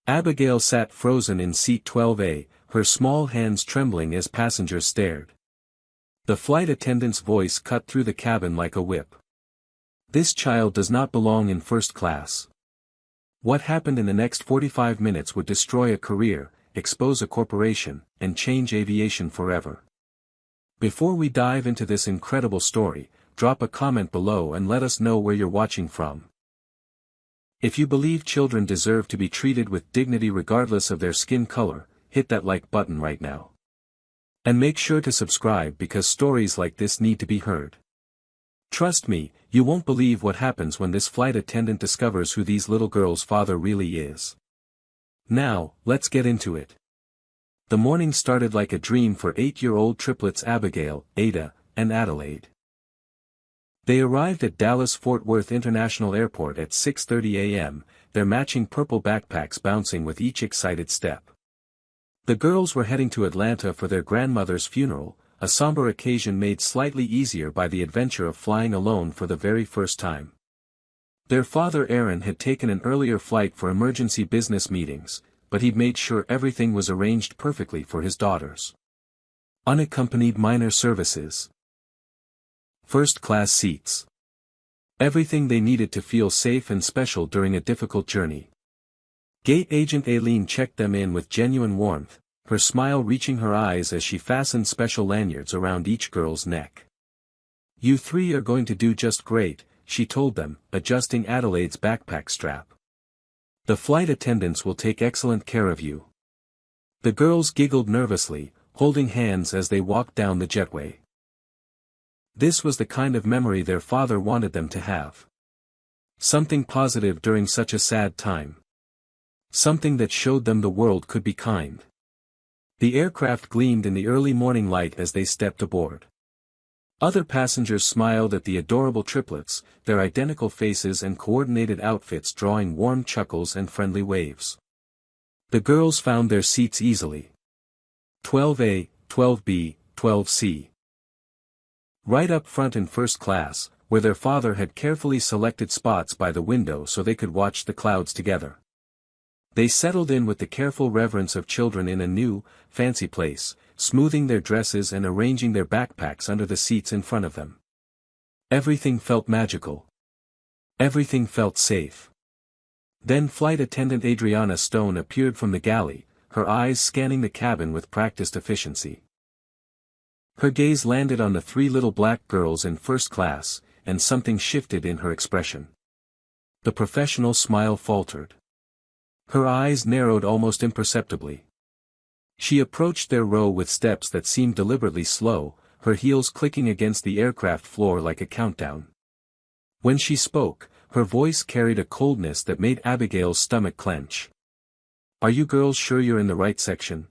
Abigail sat frozen in seat 12A, her small hands trembling as passengers stared. The flight attendant's voice cut through the cabin like a whip. This child does not belong in first class. What happened in the next 45 minutes would destroy a career, expose a corporation, and change aviation forever. Before we dive into this incredible story, drop a comment below and let us know where you're watching from. If you believe children deserve to be treated with dignity regardless of their skin color, hit that like button right now. And make sure to subscribe because stories like this need to be heard. Trust me, you won't believe what happens when this flight attendant discovers who these little girls' father really is. Now, let's get into it. The morning started like a dream for 8-year-old triplets Abigail, Ada, and Adelaide. They arrived at Dallas-Fort Worth International Airport at 6:30 a.m., their matching purple backpacks bouncing with each excited step. The girls were heading to Atlanta for their grandmother's funeral, a somber occasion made slightly easier by the adventure of flying alone for the very first time. Their father Aaron had taken an earlier flight for emergency business meetings, but he'd made sure everything was arranged perfectly for his daughters. Unaccompanied minor services. First-class seats. Everything they needed to feel safe and special during a difficult journey. Gate agent Aileen checked them in with genuine warmth, her smile reaching her eyes as she fastened special lanyards around each girl's neck. "You three are going to do just great," she told them, adjusting Adelaide's backpack strap. "The flight attendants will take excellent care of you." The girls giggled nervously, holding hands as they walked down the jetway. This was the kind of memory their father wanted them to have. Something positive during such a sad time. Something that showed them the world could be kind. The aircraft gleamed in the early morning light as they stepped aboard. Other passengers smiled at the adorable triplets, their identical faces and coordinated outfits drawing warm chuckles and friendly waves. The girls found their seats easily. 12A, 12B, 12C. Right up front in first class, where their father had carefully selected spots by the window so they could watch the clouds together. They settled in with the careful reverence of children in a new, fancy place, smoothing their dresses and arranging their backpacks under the seats in front of them. Everything felt magical. Everything felt safe. Then flight attendant Adriana Stone appeared from the galley, her eyes scanning the cabin with practiced efficiency. Her gaze landed on the three little black girls in first class, and something shifted in her expression. The professional smile faltered. Her eyes narrowed almost imperceptibly. She approached their row with steps that seemed deliberately slow, her heels clicking against the aircraft floor like a countdown. When she spoke, her voice carried a coldness that made Abigail's stomach clench. "Are you girls sure you're in the right section?"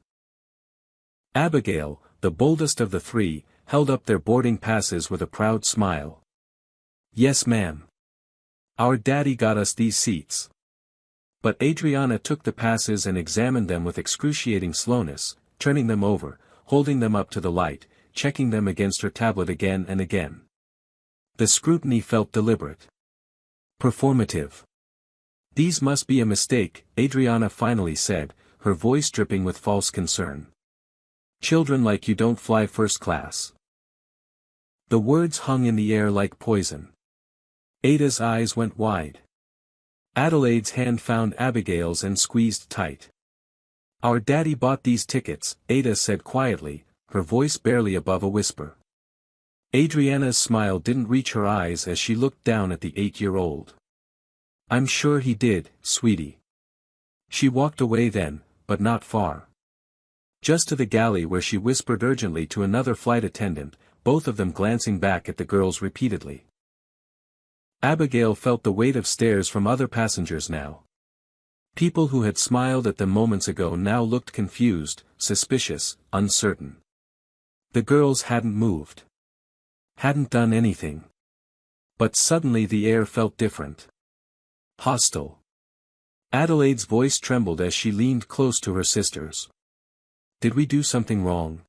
Abigail, the boldest of the three, held up their boarding passes with a proud smile. "Yes, ma'am. Our daddy got us these seats." But Adriana took the passes and examined them with excruciating slowness, turning them over, holding them up to the light, checking them against her tablet again and again. The scrutiny felt deliberate. Performative. "These must be a mistake," Adriana finally said, her voice dripping with false concern. "Children like you don't fly first class." The words hung in the air like poison. Ada's eyes went wide. Adelaide's hand found Abigail's and squeezed tight. "Our daddy bought these tickets," Ada said quietly, her voice barely above a whisper. Adriana's smile didn't reach her eyes as she looked down at the 8-year-old. "I'm sure he did, sweetie." She walked away then, but not far. Just to the galley where she whispered urgently to another flight attendant, both of them glancing back at the girls repeatedly. Abigail felt the weight of stares from other passengers now. People who had smiled at them moments ago now looked confused, suspicious, uncertain. The girls hadn't moved. Hadn't done anything. But suddenly the air felt different. Hostile. Adelaide's voice trembled as she leaned close to her sisters. "Did we do something wrong?"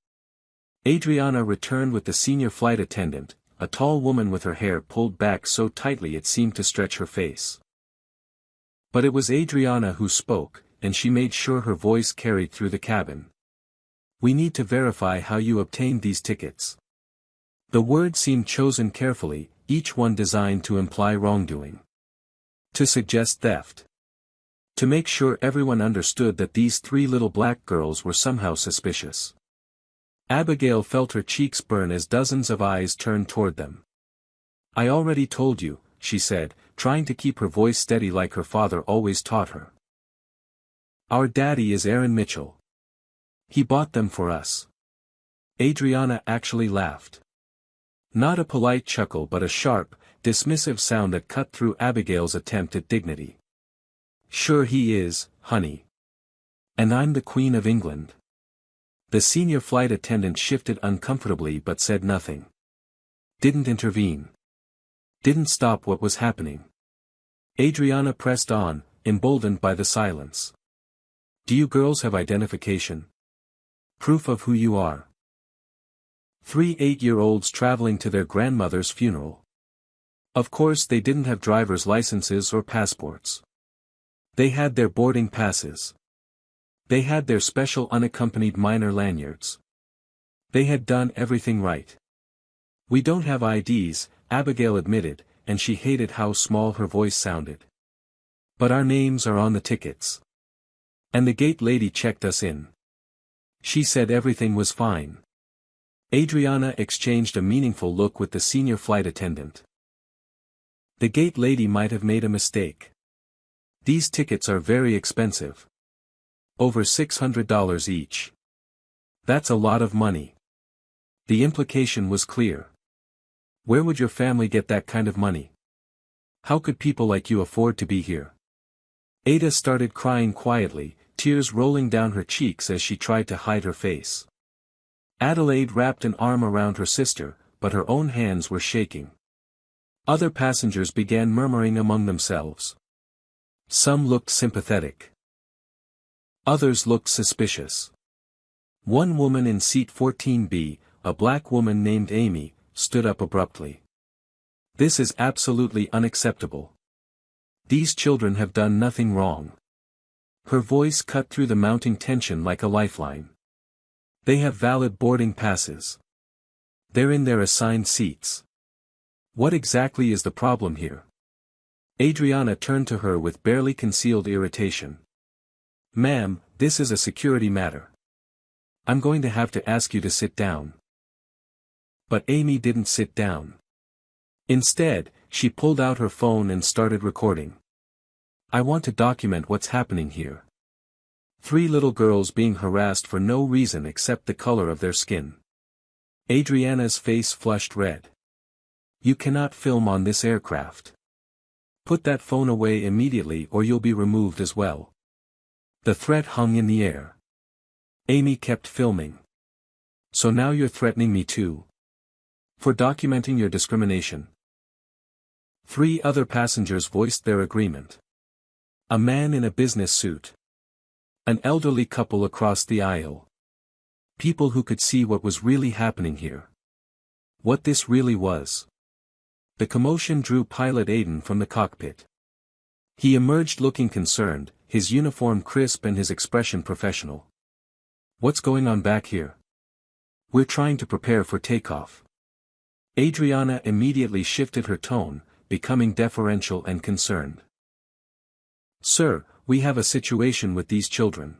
Adriana returned with the senior flight attendant, a tall woman with her hair pulled back so tightly it seemed to stretch her face. But it was Adriana who spoke, and she made sure her voice carried through the cabin. "We need to verify how you obtained these tickets." The words seemed chosen carefully, each one designed to imply wrongdoing. To suggest theft. To make sure everyone understood that these three little black girls were somehow suspicious. Abigail felt her cheeks burn as dozens of eyes turned toward them. "I already told you," she said, trying to keep her voice steady like her father always taught her. "Our daddy is Aaron Mitchell. He bought them for us." Adriana actually laughed. Not a polite chuckle but a sharp, dismissive sound that cut through Abigail's attempt at dignity. "Sure he is, honey. And I'm the Queen of England." The senior flight attendant shifted uncomfortably but said nothing. Didn't intervene. Didn't stop what was happening. Adriana pressed on, emboldened by the silence. "Do you girls have identification? Proof of who you are?" Three 8-year-olds traveling to their grandmother's funeral. Of course they didn't have driver's licenses or passports. They had their boarding passes. They had their special unaccompanied minor lanyards. They had done everything right. "We don't have IDs," Abigail admitted, and she hated how small her voice sounded. "But our names are on the tickets. And the gate lady checked us in. She said everything was fine." Adriana exchanged a meaningful look with the senior flight attendant. The gate lady might have made a mistake. These tickets are very expensive. Over $600 each. That's a lot of money. The implication was clear. Where would your family get that kind of money? How could people like you afford to be here? Ada started crying quietly, tears rolling down her cheeks as she tried to hide her face. Adelaide wrapped an arm around her sister, but her own hands were shaking. Other passengers began murmuring among themselves. Some looked sympathetic. Others looked suspicious. One woman in seat 14B, a black woman named Amy, stood up abruptly. "This is absolutely unacceptable. These children have done nothing wrong." Her voice cut through the mounting tension like a lifeline. "They have valid boarding passes. They're in their assigned seats. What exactly is the problem here?" Adriana turned to her with barely concealed irritation. "Ma'am, this is a security matter. I'm going to have to ask you to sit down." But Amy didn't sit down. Instead, she pulled out her phone and started recording. "I want to document what's happening here. Three little girls being harassed for no reason except the color of their skin." Adriana's face flushed red. "You cannot film on this aircraft. Put that phone away immediately or you'll be removed as well." The threat hung in the air. Amy kept filming. "So now you're threatening me too? For documenting your discrimination?" Three other passengers voiced their agreement. A man in a business suit. An elderly couple across the aisle. People who could see what was really happening here. What this really was. The commotion drew Pilot Aiden from the cockpit. He emerged looking concerned, his uniform crisp and his expression professional. "What's going on back here?" "We're trying to prepare for takeoff." Adriana immediately shifted her tone, becoming deferential and concerned. "Sir, we have a situation with these children.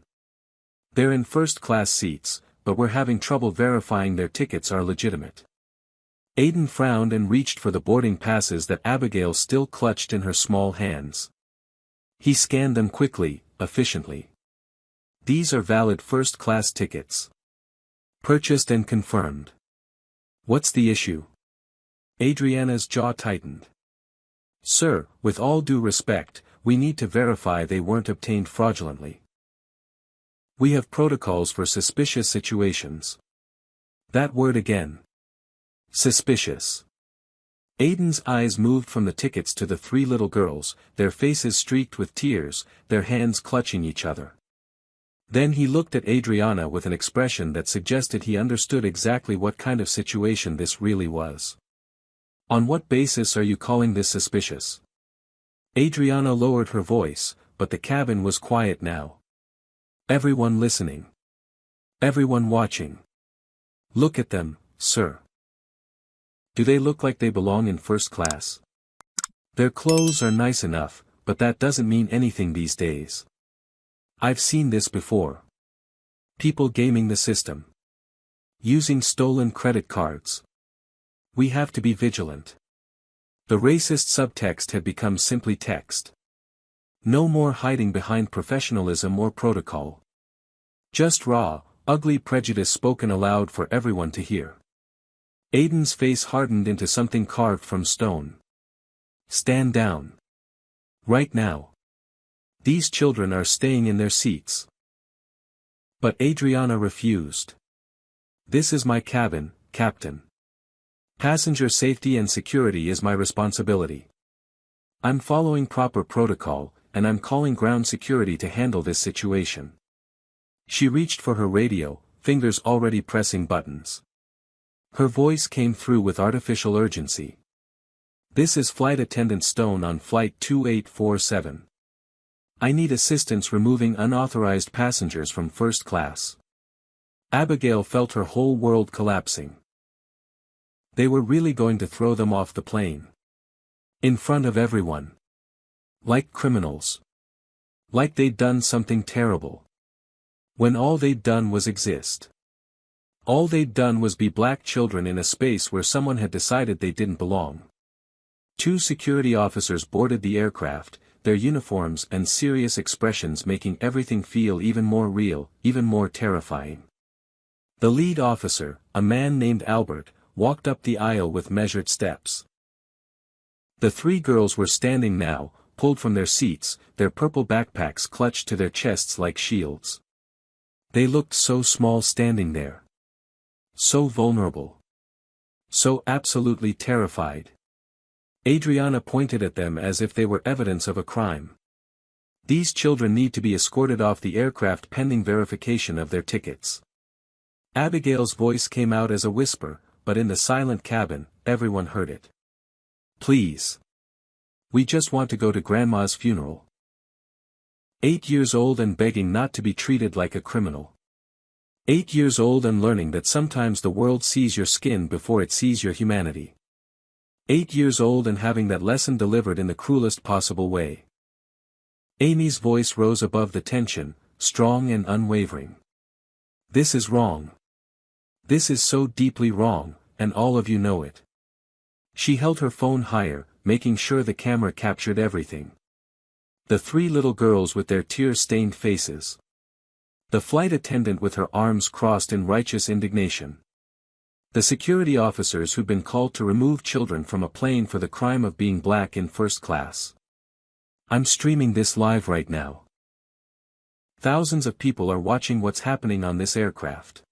They're in first-class seats, but we're having trouble verifying their tickets are legitimate." Aiden frowned and reached for the boarding passes that Abigail still clutched in her small hands. He scanned them quickly, efficiently. "These are valid first-class tickets. Purchased and confirmed. What's the issue?" Adriana's jaw tightened. "Sir, with all due respect, we need to verify they weren't obtained fraudulently. We have protocols for suspicious situations." That word again. Suspicious. Aiden's eyes moved from the tickets to the three little girls, their faces streaked with tears, their hands clutching each other. Then he looked at Adriana with an expression that suggested he understood exactly what kind of situation this really was. "On what basis are you calling this suspicious?" Adriana lowered her voice, but the cabin was quiet now. Everyone listening. Everyone watching. Look at them, sir. Do they look like they belong in first class? Their clothes are nice enough, but that doesn't mean anything these days. I've seen this before. People gaming the system. Using stolen credit cards. We have to be vigilant. The racist subtext had become simply text. No more hiding behind professionalism or protocol. Just raw, ugly prejudice spoken aloud for everyone to hear. Aiden's face hardened into something carved from stone. Stand down. Right now. These children are staying in their seats. But Adriana refused. This is my cabin, Captain. Passenger safety and security is my responsibility. I'm following proper protocol, and I'm calling ground security to handle this situation. She reached for her radio, fingers already pressing buttons. Her voice came through with artificial urgency. This is Flight Attendant Stone on Flight 2847. I need assistance removing unauthorized passengers from first class. Abigail felt her whole world collapsing. They were really going to throw them off the plane. In front of everyone. Like criminals. Like they'd done something terrible. When all they'd done was exist. All they'd done was be black children in a space where someone had decided they didn't belong. 2 security officers boarded the aircraft, their uniforms and serious expressions making everything feel even more real, even more terrifying. The lead officer, a man named Albert, walked up the aisle with measured steps. The 3 girls were standing now, pulled from their seats, their purple backpacks clutched to their chests like shields. They looked so small standing there. So vulnerable. So absolutely terrified. Adriana pointed at them as if they were evidence of a crime. These children need to be escorted off the aircraft pending verification of their tickets. Abigail's voice came out as a whisper, but in the silent cabin, everyone heard it. Please. We just want to go to Grandma's funeral. 8 years old and begging not to be treated like a criminal. 8 years old and learning that sometimes the world sees your skin before it sees your humanity. 8 years old and having that lesson delivered in the cruelest possible way. Amy's voice rose above the tension, strong and unwavering. This is wrong. This is so deeply wrong, and all of you know it. She held her phone higher, making sure the camera captured everything. The 3 little girls with their tear-stained faces. The flight attendant with her arms crossed in righteous indignation. The security officers who'd been called to remove children from a plane for the crime of being black in first class. I'm streaming this live right now. Thousands of people are watching what's happening on this aircraft.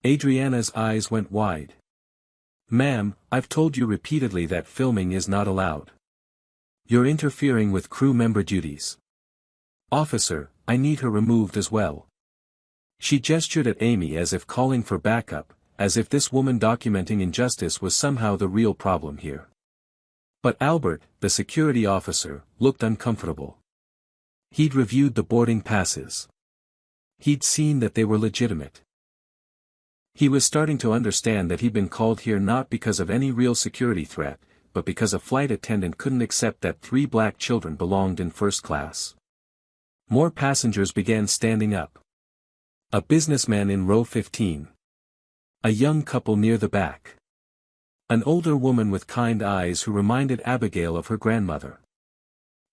Adriana's eyes went wide. Ma'am, I've told you repeatedly that filming is not allowed. You're interfering with crew member duties. Officer, I need her removed as well. She gestured at Amy as if calling for backup, as if this woman documenting injustice was somehow the real problem here. But Albert, the security officer, looked uncomfortable. He'd reviewed the boarding passes. He'd seen that they were legitimate. He was starting to understand that he'd been called here not because of any real security threat, but because a flight attendant couldn't accept that 3 black children belonged in first class. More passengers began standing up. A businessman in row 15. A young couple near the back. An older woman with kind eyes who reminded Abigail of her grandmother.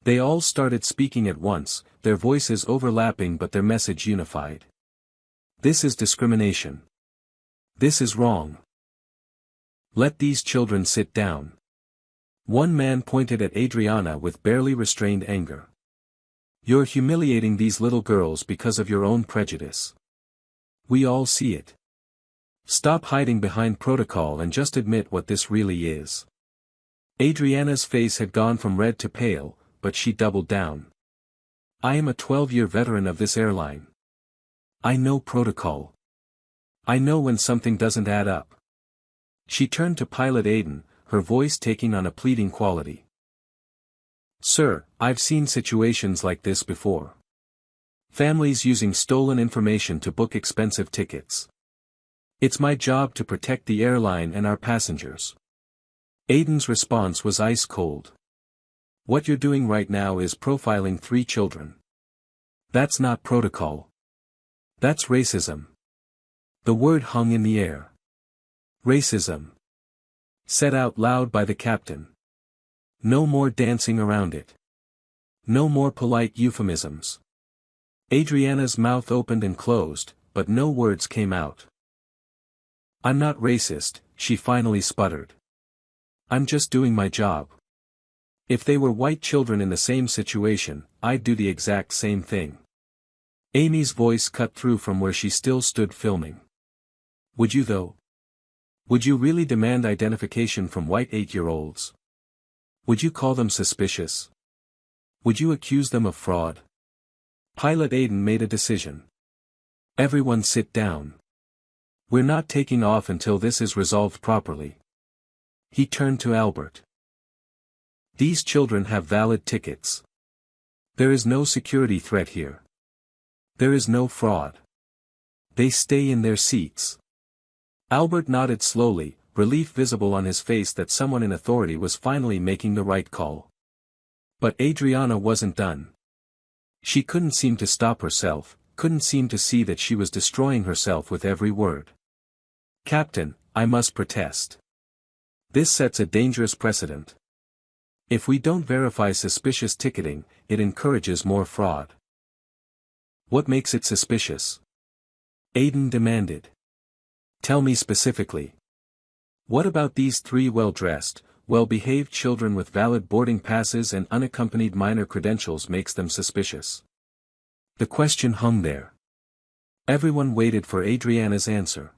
They all started speaking at once, their voices overlapping but their message unified. This is discrimination. This is wrong. Let these children sit down. One man pointed at Adriana with barely restrained anger. You're humiliating these little girls because of your own prejudice. We all see it. Stop hiding behind protocol and just admit what this really is. Adriana's face had gone from red to pale, but she doubled down. I am a 12-year veteran of this airline. I know protocol. I know when something doesn't add up. She turned to Pilot Aiden, her voice taking on a pleading quality. Sir, I've seen situations like this before. Families using stolen information to book expensive tickets. It's my job to protect the airline and our passengers. Aiden's response was ice cold. What you're doing right now is profiling 3 children. That's not protocol. That's racism. The word hung in the air. Racism. Said out loud by the captain. No more dancing around it. No more polite euphemisms. Adriana's mouth opened and closed, but no words came out. I'm not racist, she finally sputtered. I'm just doing my job. If they were white children in the same situation, I'd do the exact same thing. Amy's voice cut through from where she still stood filming. Would you though? Would you really demand identification from white 8-year-olds? Would you call them suspicious? Would you accuse them of fraud? Pilot Aiden made a decision. Everyone sit down. We're not taking off until this is resolved properly. He turned to Albert. These children have valid tickets. There is no security threat here. There is no fraud. They stay in their seats. Albert nodded slowly, relief visible on his face that someone in authority was finally making the right call. But Adriana wasn't done. She couldn't seem to stop herself, couldn't seem to see that she was destroying herself with every word. Captain, I must protest. This sets a dangerous precedent. If we don't verify suspicious ticketing, it encourages more fraud. What makes it suspicious? Aiden demanded. Tell me specifically. What about these 3 well-dressed, well-behaved children with valid boarding passes and unaccompanied minor credentials makes them suspicious? The question hung there. Everyone waited for Adriana's answer.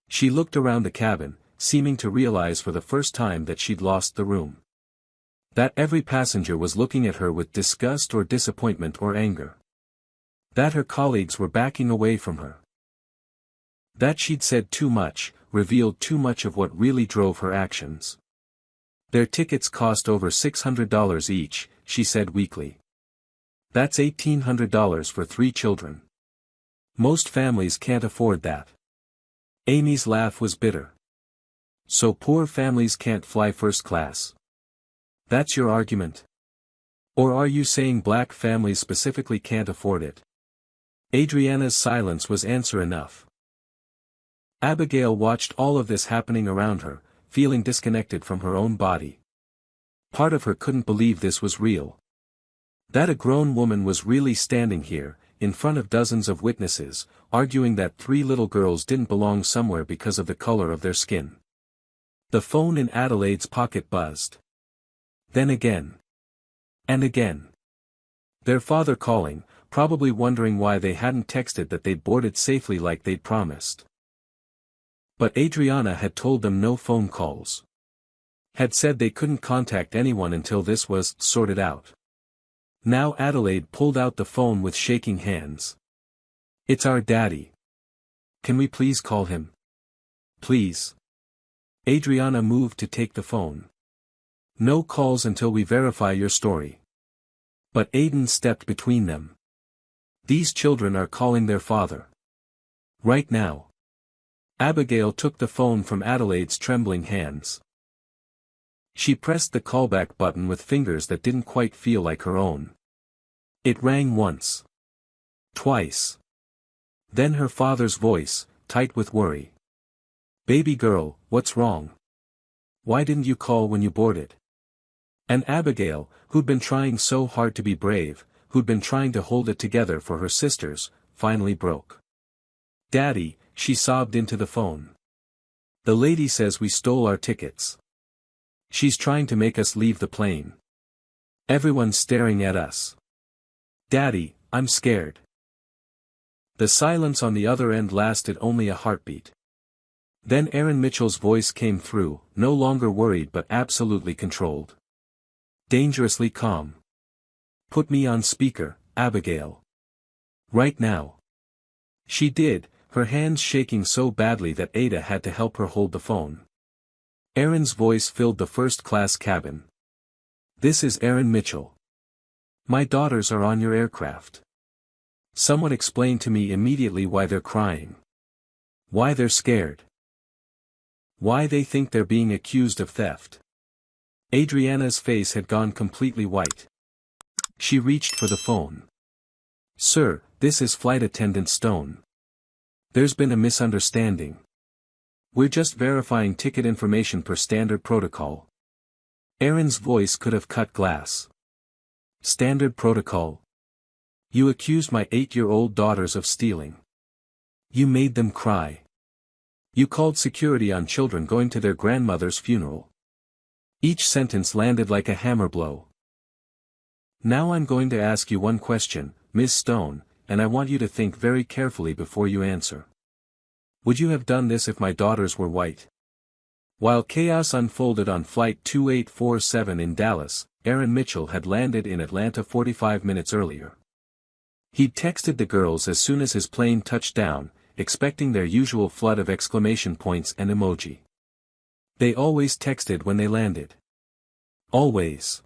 She looked around the cabin, seeming to realize for the first time that she'd lost the room. That every passenger was looking at her with disgust or disappointment or anger. That her colleagues were backing away from her. That she'd said too much, revealed too much of what really drove her actions. Their tickets cost over $600 each, she said weakly. That's $1,800 for 3 children. Most families can't afford that. Amy's laugh was bitter. So poor families can't fly first class. That's your argument? Or are you saying black families specifically can't afford it? Adriana's silence was answer enough. Abigail watched all of this happening around her, feeling disconnected from her own body. Part of her couldn't believe this was real. That a grown woman was really standing here, in front of dozens of witnesses, arguing that 3 little girls didn't belong somewhere because of the color of their skin. The phone in Adelaide's pocket buzzed. Then again. And again. Their father calling, probably wondering why they hadn't texted that they'd boarded safely like they'd promised. But Adriana had told them no phone calls. Had said they couldn't contact anyone until this was sorted out. Now Adelaide pulled out the phone with shaking hands. It's our daddy. Can we please call him? Please. Adriana moved to take the phone. No calls until we verify your story. But Aiden stepped between them. These children are calling their father. Right now. Abigail took the phone from Adelaide's trembling hands. She pressed the callback button with fingers that didn't quite feel like her own. It rang once. Twice. Then her father's voice, tight with worry. Baby girl, what's wrong? Why didn't you call when you boarded? And Abigail, who'd been trying so hard to be brave, who'd been trying to hold it together for her sisters, finally broke. Daddy, she sobbed into the phone. The lady says we stole our tickets. She's trying to make us leave the plane. Everyone's staring at us. Daddy, I'm scared. The silence on the other end lasted only a heartbeat. Then Aaron Mitchell's voice came through, no longer worried but absolutely controlled. Dangerously calm. Put me on speaker, Abigail. Right now. She did, her hands shaking so badly that Ada had to help her hold the phone. Aaron's voice filled the first-class cabin. This is Aaron Mitchell. My daughters are on your aircraft. Someone explain to me immediately why they're crying. Why they're scared. Why they think they're being accused of theft. Adriana's face had gone completely white. She reached for the phone. Sir, this is Flight Attendant Stone. There's been a misunderstanding. We're just verifying ticket information per standard protocol. Aaron's voice could have cut glass. Standard protocol. You accused my 8-year-old daughters of stealing. You made them cry. You called security on children going to their grandmother's funeral. Each sentence landed like a hammer blow. Now I'm going to ask you one question, Ms. Stone, and I want you to think very carefully before you answer. Would you have done this if my daughters were white? While chaos unfolded on Flight 2847 in Dallas, Aaron Mitchell had landed in Atlanta 45 minutes earlier. He'd texted the girls as soon as his plane touched down, expecting their usual flood of exclamation points and emoji. They always texted when they landed. Always.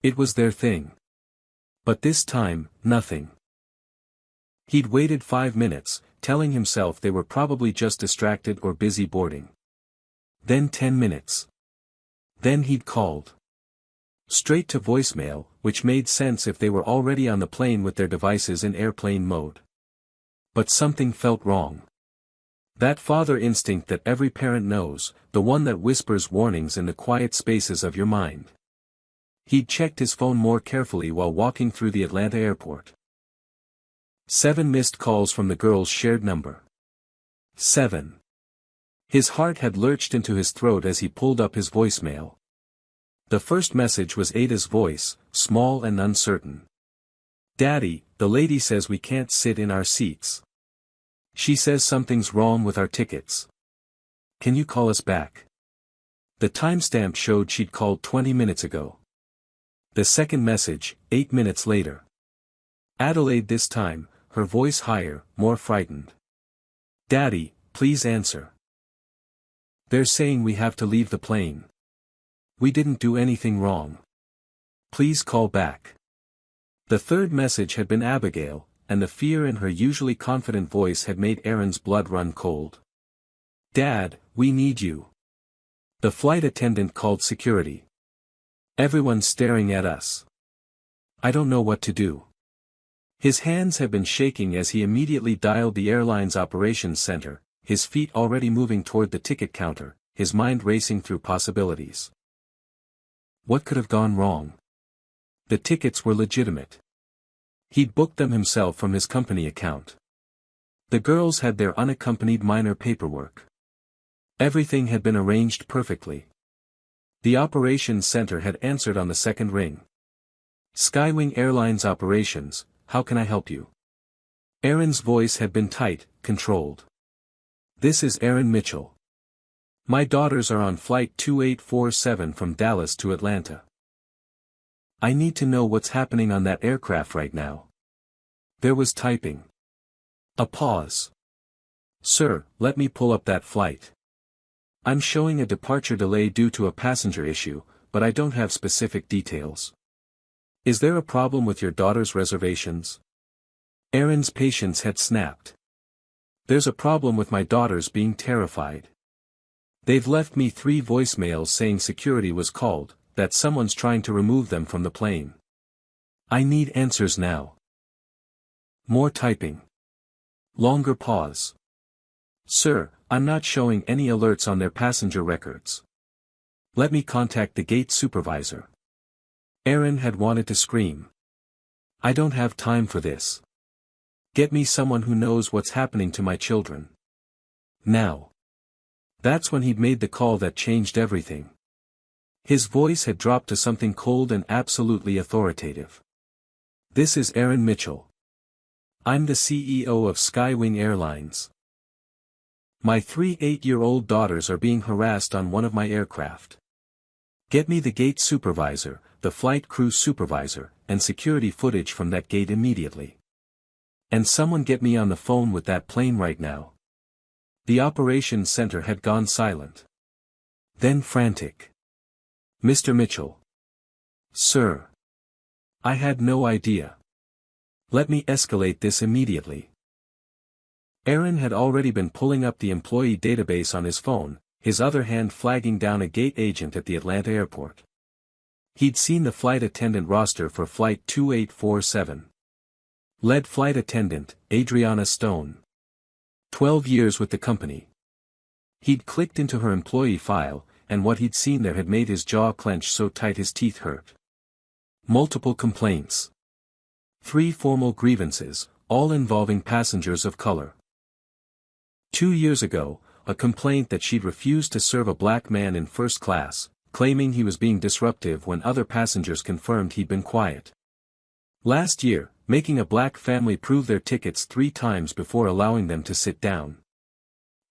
It was their thing. But this time, nothing. He'd waited 5 minutes, telling himself they were probably just distracted or busy boarding. Then 10 minutes. Then he'd called. Straight to voicemail, which made sense if they were already on the plane with their devices in airplane mode. But something felt wrong. That father instinct that every parent knows, the one that whispers warnings in the quiet spaces of your mind. He'd checked his phone more carefully while walking through the Atlanta airport. 7 missed calls from the girl's shared number. 7. His heart had lurched into his throat as he pulled up his voicemail. The first message was Ada's voice, small and uncertain. Daddy, the lady says we can't sit in our seats. She says something's wrong with our tickets. Can you call us back? The timestamp showed she'd called 20 minutes ago. The second message, 8 minutes later. Adelaide this time, her voice higher, more frightened. Daddy, please answer. They're saying we have to leave the plane. We didn't do anything wrong. Please call back. The third message had been Abigail, and the fear in her usually confident voice had made Aaron's blood run cold. Dad, we need you. The flight attendant called security. Everyone's staring at us. I don't know what to do. His hands had been shaking as he immediately dialed the airline's operations center, his feet already moving toward the ticket counter, his mind racing through possibilities. What could have gone wrong? The tickets were legitimate. He'd booked them himself from his company account. The girls had their unaccompanied minor paperwork. Everything had been arranged perfectly. The operations center had answered on the second ring. Skywing Airlines Operations, how can I help you? Aaron's voice had been tight, controlled. This is Aaron Mitchell. My daughters are on Flight 2847 from Dallas to Atlanta. I need to know what's happening on that aircraft right now. There was typing. A pause. Sir, let me pull up that flight. I'm showing a departure delay due to a passenger issue, but I don't have specific details. Is there a problem with your daughter's reservations? Aaron's patience had snapped. There's a problem with my daughters being terrified. They've left me 3 voicemails saying security was called, that someone's trying to remove them from the plane. I need answers now. More typing. Longer pause. Sir, I'm not showing any alerts on their passenger records. Let me contact the gate supervisor. Aaron had wanted to scream. I don't have time for this. Get me someone who knows what's happening to my children. Now. That's when he'd made the call that changed everything. His voice had dropped to something cold and absolutely authoritative. This is Aaron Mitchell. I'm the CEO of Skywing Airlines. My 3 8-year-old daughters are being harassed on one of my aircraft. Get me the gate supervisor, the flight crew supervisor, and security footage from that gate immediately. And someone get me on the phone with that plane right now. The operations center had gone silent. Then frantic. Mr. Mitchell. Sir. I had no idea. Let me escalate this immediately. Aaron had already been pulling up the employee database on his phone, his other hand flagging down a gate agent at the Atlanta airport. He'd seen the flight attendant roster for Flight 2847. Lead flight attendant, Adriana Stone. 12 years with the company. He'd clicked into her employee file, and what he'd seen there had made his jaw clench so tight his teeth hurt. Multiple complaints. 3 formal grievances, all involving passengers of color. 2 years ago, a complaint that she'd refused to serve a black man in first class, claiming he was being disruptive when other passengers confirmed he'd been quiet. Last year, making a black family prove their tickets 3 times before allowing them to sit down.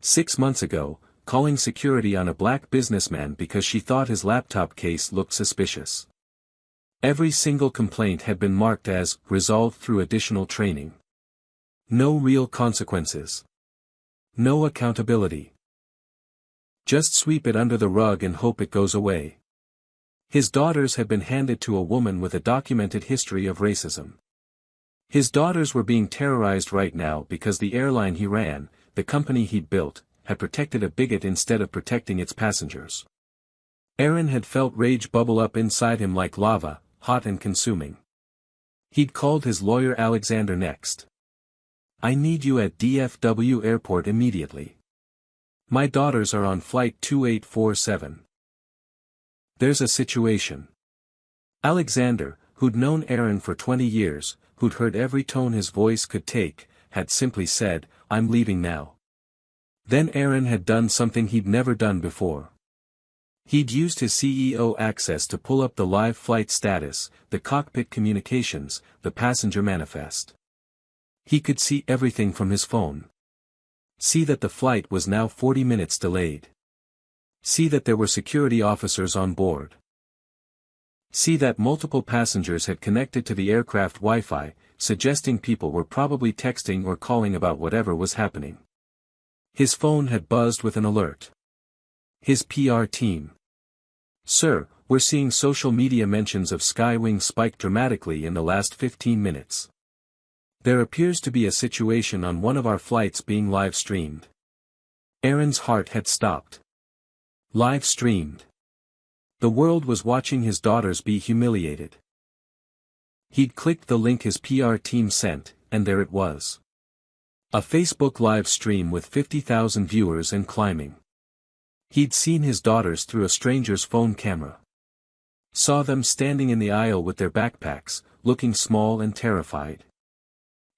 6 months ago, calling security on a black businessman because she thought his laptop case looked suspicious. Every single complaint had been marked as resolved through additional training. No real consequences. No accountability. Just sweep it under the rug and hope it goes away. His daughters had been handed to a woman with a documented history of racism. His daughters were being terrorized right now because the airline he ran, the company he'd built, had protected a bigot instead of protecting its passengers. Aaron had felt rage bubble up inside him like lava, hot and consuming. He'd called his lawyer Alexander next. I need you at DFW Airport immediately. My daughters are on Flight 2847. There's a situation. Alexander, who'd known Aaron for 20 years, who'd heard every tone his voice could take, had simply said, I'm leaving now. Then Aaron had done something he'd never done before. He'd used his CEO access to pull up the live flight status, the cockpit communications, the passenger manifest. He could see everything from his phone. See that the flight was now 40 minutes delayed. See that there were security officers on board. See that multiple passengers had connected to the aircraft Wi-Fi, suggesting people were probably texting or calling about whatever was happening. His phone had buzzed with an alert. His PR team. Sir, we're seeing social media mentions of Skywing spike dramatically in the last 15 minutes. There appears to be a situation on one of our flights being live-streamed. Aaron's heart had stopped. Live-streamed. The world was watching his daughters be humiliated. He'd clicked the link his PR team sent, and there it was. A Facebook live stream with 50,000 viewers and climbing. He'd seen his daughters through a stranger's phone camera. Saw them standing in the aisle with their backpacks, looking small and terrified.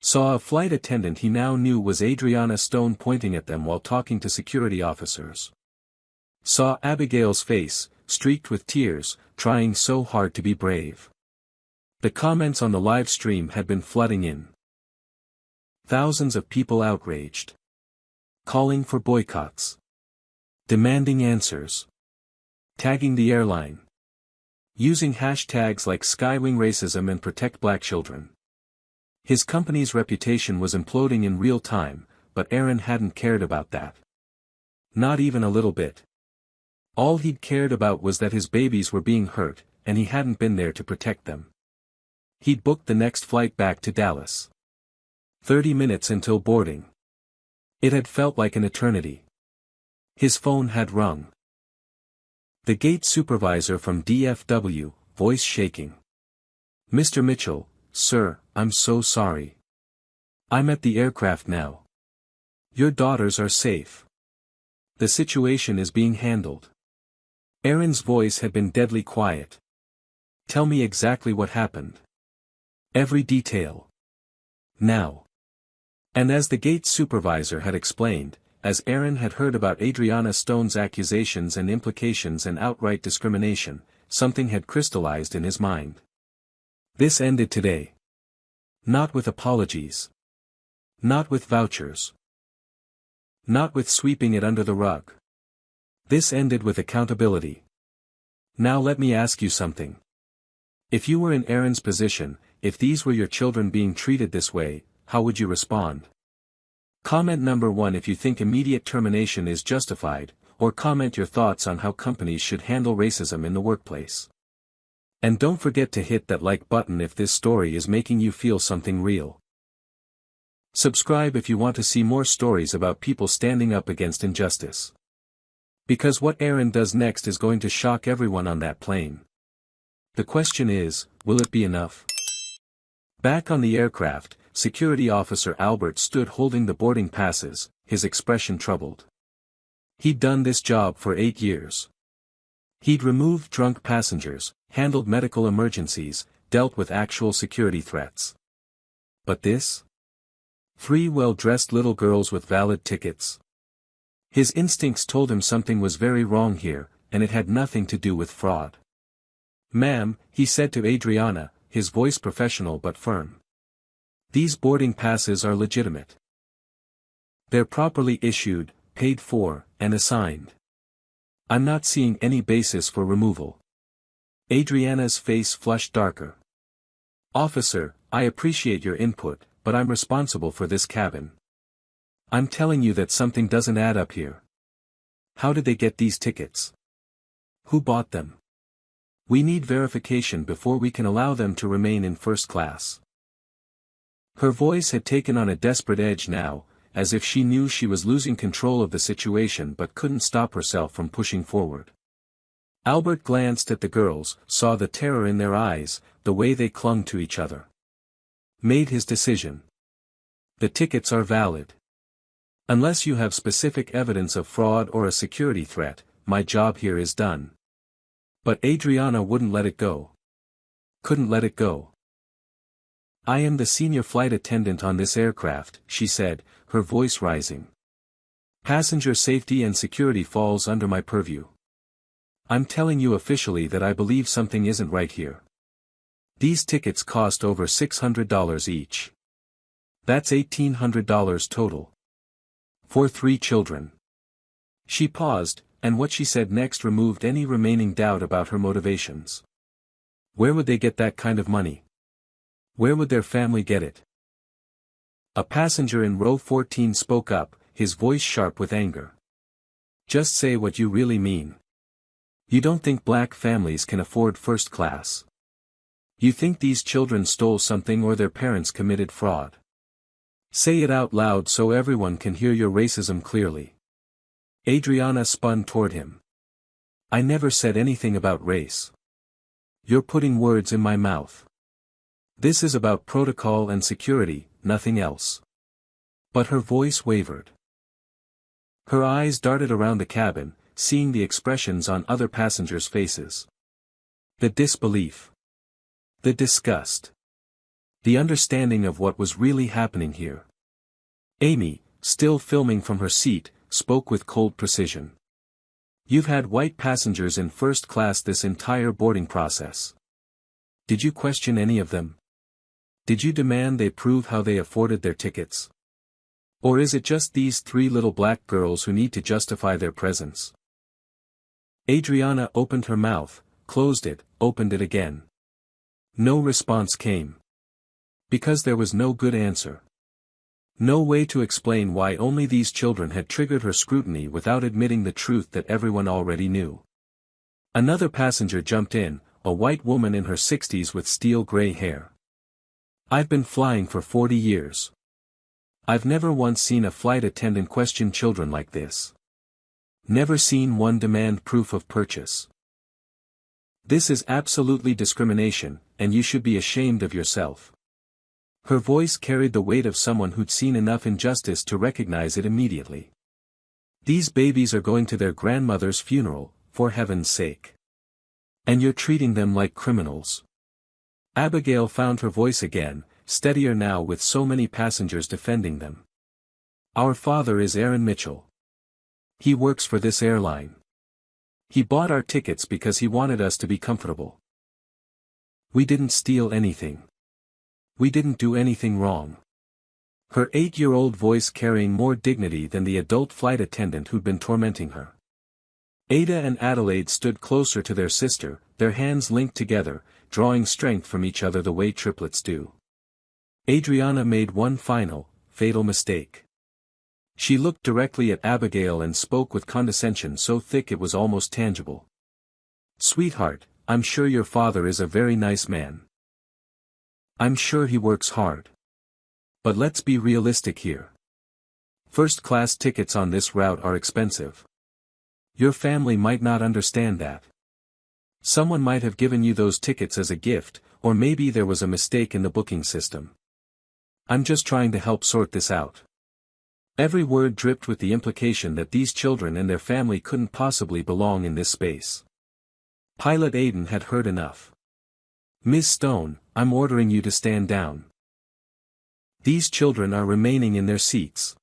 Saw a flight attendant he now knew was Adriana Stone pointing at them while talking to security officers. Saw Abigail's face, streaked with tears, trying so hard to be brave. The comments on the live stream had been flooding in. Thousands of people outraged. Calling for boycotts. Demanding answers. Tagging the airline. Using hashtags like Skywing Racism and Protect Black Children. His company's reputation was imploding in real time, but Aaron hadn't cared about that. Not even a little bit. All he'd cared about was that his babies were being hurt, and he hadn't been there to protect them. He'd booked the next flight back to Dallas. 30 minutes until boarding. It had felt like an eternity. His phone had rung. The gate supervisor from DFW, voice shaking. Mr. Mitchell, sir, I'm so sorry. I'm at the aircraft now. Your daughters are safe. The situation is being handled. Aaron's voice had been deadly quiet. Tell me exactly what happened. Every detail. Now. And as the gate supervisor had explained, as Aaron had heard about Adriana Stone's accusations and implications and outright discrimination, something had crystallized in his mind. This ended today. Not with apologies. Not with vouchers. Not with sweeping it under the rug. This ended with accountability. Now let me ask you something. If you were in Aaron's position, if these were your children being treated this way, how would you respond? Comment number 1 if you think immediate termination is justified, or comment your thoughts on how companies should handle racism in the workplace. And don't forget to hit that like button if this story is making you feel something real. Subscribe if you want to see more stories about people standing up against injustice. Because what Aaron does next is going to shock everyone on that plane. The question is, will it be enough? Back on the aircraft, Security Officer Albert stood holding the boarding passes, his expression troubled. He'd done this job for 8 years. He'd removed drunk passengers, handled medical emergencies, dealt with actual security threats. But this? 3 well-dressed little girls with valid tickets. His instincts told him something was very wrong here, and it had nothing to do with fraud. "Ma'am," he said to Adriana, his voice professional but firm. "These boarding passes are legitimate. They're properly issued, paid for, and assigned. I'm not seeing any basis for removal." Adriana's face flushed darker. "Officer, I appreciate your input, but I'm responsible for this cabin. I'm telling you that something doesn't add up here. How did they get these tickets? Who bought them? We need verification before we can allow them to remain in first class." Her voice had taken on a desperate edge now, as if she knew she was losing control of the situation but couldn't stop herself from pushing forward. Albert glanced at the girls, saw the terror in their eyes, the way they clung to each other. Made his decision. The tickets are valid. Unless you have specific evidence of fraud or a security threat, my job here is done. But Adriana wouldn't let it go. Couldn't let it go. "I am the senior flight attendant on this aircraft," she said, her voice rising. "Passenger safety and security falls under my purview. I'm telling you officially that I believe something isn't right here. These tickets cost over $600 each. That's $1,800 total. For 3 children." She paused, and what she said next removed any remaining doubt about her motivations. Where would they get that kind of money? Where would their family get it? A passenger in row 14 spoke up, his voice sharp with anger. "Just say what you really mean. You don't think black families can afford first class? You think these children stole something or their parents committed fraud? Say it out loud so everyone can hear your racism clearly." Adriana spun toward him. "I never said anything about race. You're putting words in my mouth. This is about protocol and security, nothing else." But her voice wavered. Her eyes darted around the cabin, seeing the expressions on other passengers' faces. The disbelief. The disgust. The understanding of what was really happening here. Amy, still filming from her seat, spoke with cold precision. "You've had white passengers in first class this entire boarding process. Did you question any of them? Did you demand they prove how they afforded their tickets? Or is it just these 3 little black girls who need to justify their presence?" Adriana opened her mouth, closed it, opened it again. No response came. Because there was no good answer. No way to explain why only these children had triggered her scrutiny without admitting the truth that everyone already knew. Another passenger jumped in, a white woman in her 60s with steel gray hair. "I've been flying for 40 years. I've never once seen a flight attendant question children like this. Never seen one demand proof of purchase. This is absolutely discrimination, and you should be ashamed of yourself." Her voice carried the weight of someone who'd seen enough injustice to recognize it immediately. "These babies are going to their grandmother's funeral, for heaven's sake. And you're treating them like criminals." Abigail found her voice again, steadier now with so many passengers defending them. "Our father is Aaron Mitchell. He works for this airline. He bought our tickets because he wanted us to be comfortable. We didn't steal anything. We didn't do anything wrong." Her 8-year-old voice carrying more dignity than the adult flight attendant who'd been tormenting her. Ada and Adelaide stood closer to their sister, their hands linked together, drawing strength from each other the way triplets do. Adriana made one final, fatal mistake. She looked directly at Abigail and spoke with condescension so thick it was almost tangible. "Sweetheart, I'm sure your father is a very nice man. I'm sure he works hard. But let's be realistic here. First-class tickets on this route are expensive. Your family might not understand that. Someone might have given you those tickets as a gift, or maybe there was a mistake in the booking system. I'm just trying to help sort this out. Every word dripped with the implication that these children and their family couldn't possibly belong in this space. Pilot Aiden had heard enough. Ms. Stone, I'm ordering you to stand down. These children are remaining in their seats.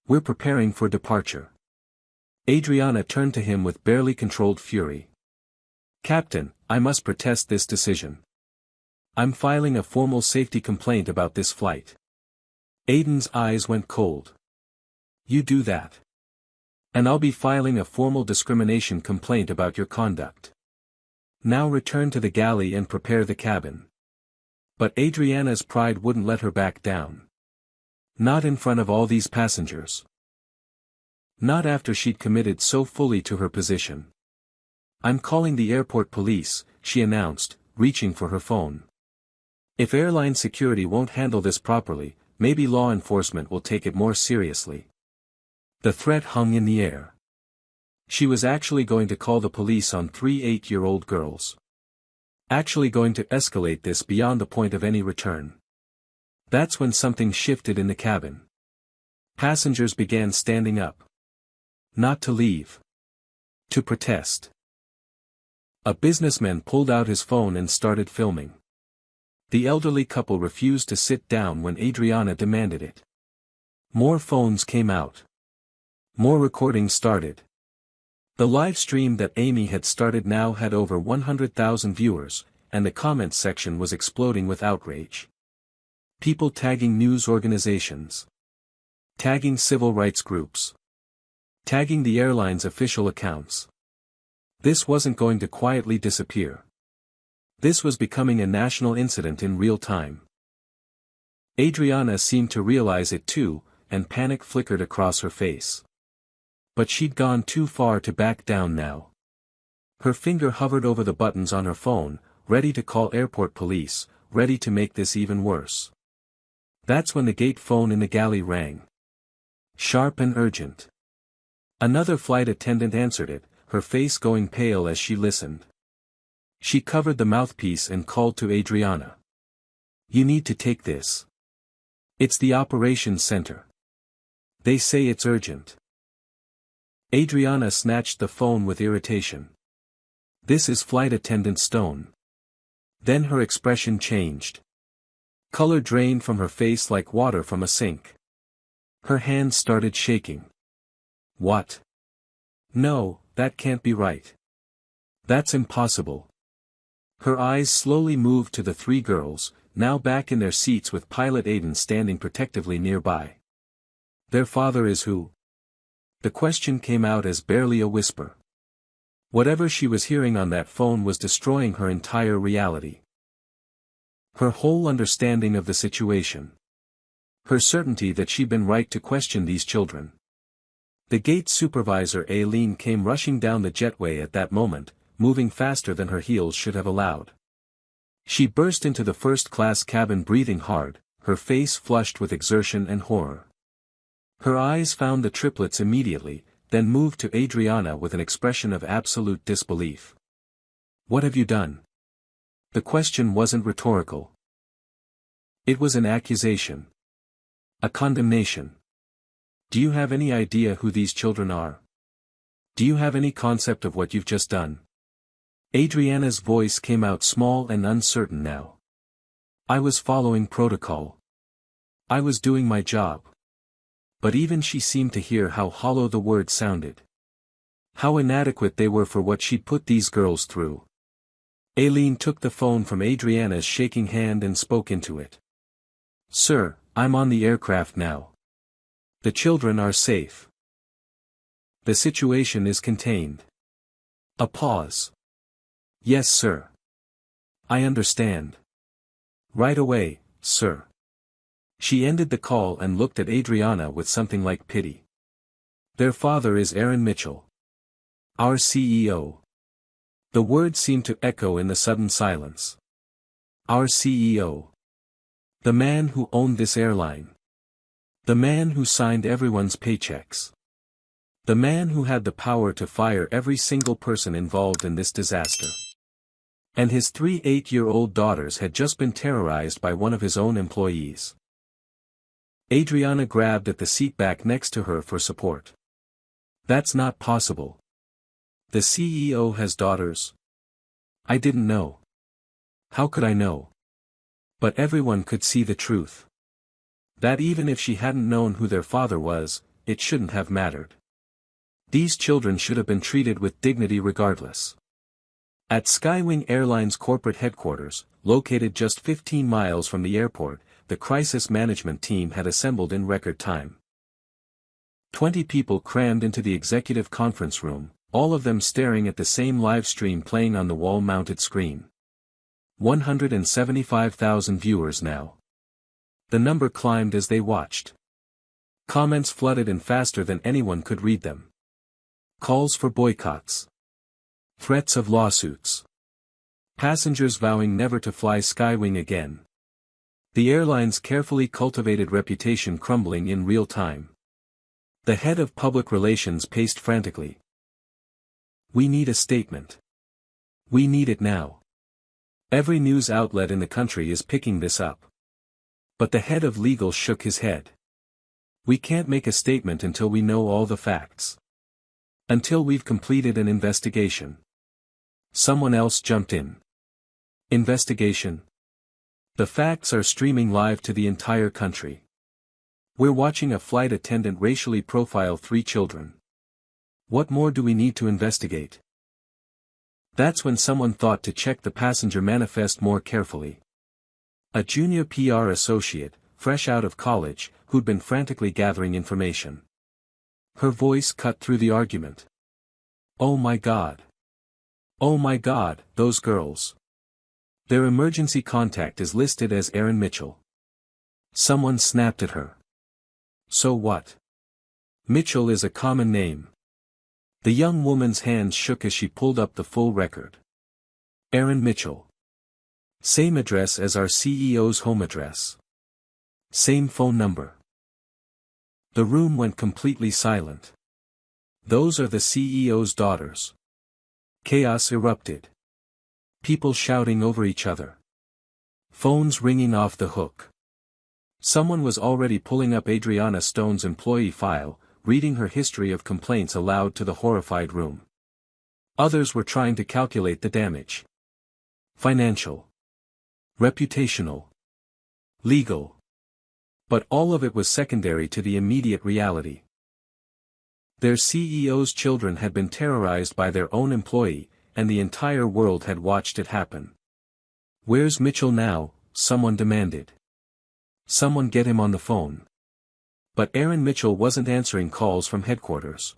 We're preparing for departure. Adriana turned to him with barely controlled fury. Captain, I must protest this decision. I'm filing a formal safety complaint about this flight. Aiden's eyes went cold. You do that. And I'll be filing a formal discrimination complaint about your conduct. Now return to the galley and prepare the cabin. But Adriana's pride wouldn't let her back down. Not in front of all these passengers. Not after she'd committed so fully to her position. I'm calling the airport police, she announced, reaching for her phone. If airline security won't handle this properly, maybe law enforcement will take it more seriously. The threat hung in the air. She was actually going to call the police on 3 8-year-old girls. Actually going to escalate this beyond the point of any return. That's when something shifted in the cabin. Passengers began standing up. Not to leave. To protest. A businessman pulled out his phone and started filming. The elderly couple refused to sit down when Adriana demanded it. More phones came out. More recordings started. The live stream that Amy had started now had over 100,000 viewers, and the comments section was exploding with outrage. People tagging news organizations. Tagging civil rights groups. Tagging the airline's official accounts. This wasn't going to quietly disappear. This was becoming a national incident in real time. Adriana seemed to realize it too, and panic flickered across her face. But she'd gone too far to back down now. Her finger hovered over the buttons on her phone, ready to call airport police, ready to make this even worse. That's when the gate phone in the galley rang. Sharp and urgent. Another flight attendant answered it, her face going pale as she listened. She covered the mouthpiece and called to Adriana. You need to take this. It's the operations center. They say it's urgent. Adriana snatched the phone with irritation. This is Flight Attendant Stone. Then her expression changed. Color drained from her face like water from a sink. Her hands started shaking. What? No, that can't be right. That's impossible. Her eyes slowly moved to the 3 girls, now back in their seats with Pilot Aiden standing protectively nearby. Their father is who? The question came out as barely a whisper. Whatever she was hearing on that phone was destroying her entire reality. Her whole understanding of the situation. Her certainty that she'd been right to question these children. The gate supervisor Aileen came rushing down the jetway at that moment, moving faster than her heels should have allowed. She burst into the first-class cabin breathing hard, her face flushed with exertion and horror. Her eyes found the triplets immediately, then moved to Adriana with an expression of absolute disbelief. What have you done? The question wasn't rhetorical. It was an accusation. A condemnation. Do you have any idea who these children are? Do you have any concept of what you've just done? Adriana's voice came out small and uncertain now. I was following protocol. I was doing my job. But even she seemed to hear how hollow the words sounded. How inadequate they were for what she'd put these girls through. Aileen took the phone from Adriana's shaking hand and spoke into it. Sir, I'm on the aircraft now. The children are safe. The situation is contained. A pause. Yes, sir. I understand. Right away, sir. She ended the call and looked at Adriana with something like pity. Their father is Aaron Mitchell. Our CEO. The words seemed to echo in the sudden silence. Our CEO. The man who owned this airline. The man who signed everyone's paychecks. The man who had the power to fire every single person involved in this disaster. And his 3 8-year-old daughters had just been terrorized by one of his own employees. Adriana grabbed at the seat back next to her for support. That's not possible. The CEO has daughters. I didn't know. How could I know? But everyone could see the truth. That even if she hadn't known who their father was, it shouldn't have mattered. These children should have been treated with dignity regardless. At Skywing Airlines corporate headquarters, located just 15 miles from the airport, the crisis management team had assembled in record time. 20 people crammed into the executive conference room, all of them staring at the same live stream playing on the wall-mounted screen. 175,000 viewers now. The number climbed as they watched. Comments flooded in faster than anyone could read them. Calls for boycotts. Threats of lawsuits. Passengers vowing never to fly Skywing again. The airline's carefully cultivated reputation crumbling in real time. The head of public relations paced frantically. We need a statement. We need it now. Every news outlet in the country is picking this up. But the head of legal shook his head. We can't make a statement until we know all the facts. Until we've completed an investigation. Someone else jumped in. Investigation? The facts are streaming live to the entire country. We're watching a flight attendant racially profile 3 children. What more do we need to investigate? That's when someone thought to check the passenger manifest more carefully. A junior PR associate, fresh out of college, who'd been frantically gathering information. Her voice cut through the argument. Oh my God. Oh my God, those girls. Their emergency contact is listed as Erin Mitchell. Someone snapped at her. So what? Mitchell is a common name. The young woman's hands shook as she pulled up the full record. Erin Mitchell. Same address as our CEO's home address. Same phone number. The room went completely silent. Those are the CEO's daughters. Chaos erupted. People shouting over each other. Phones ringing off the hook. Someone was already pulling up Adriana Stone's employee file, reading her history of complaints aloud to the horrified room. Others were trying to calculate the damage. Financial. Reputational. Legal. But all of it was secondary to the immediate reality. Their CEO's children had been terrorized by their own employee, and the entire world had watched it happen. Where's Mitchell now? Someone demanded. Someone get him on the phone. But Erin Mitchell wasn't answering calls from headquarters.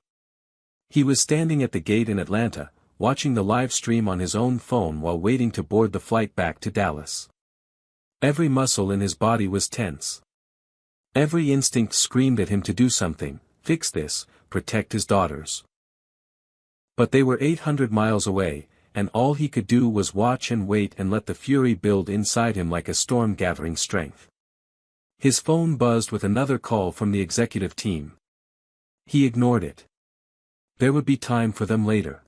He was standing at the gate in Atlanta, watching the live stream on his own phone while waiting to board the flight back to Dallas. Every muscle in his body was tense. Every instinct screamed at him to do something, fix this, protect his daughters. But they were 800 miles away, and all he could do was watch and wait and let the fury build inside him like a storm gathering strength. His phone buzzed with another call from the executive team. He ignored it. There would be time for them later.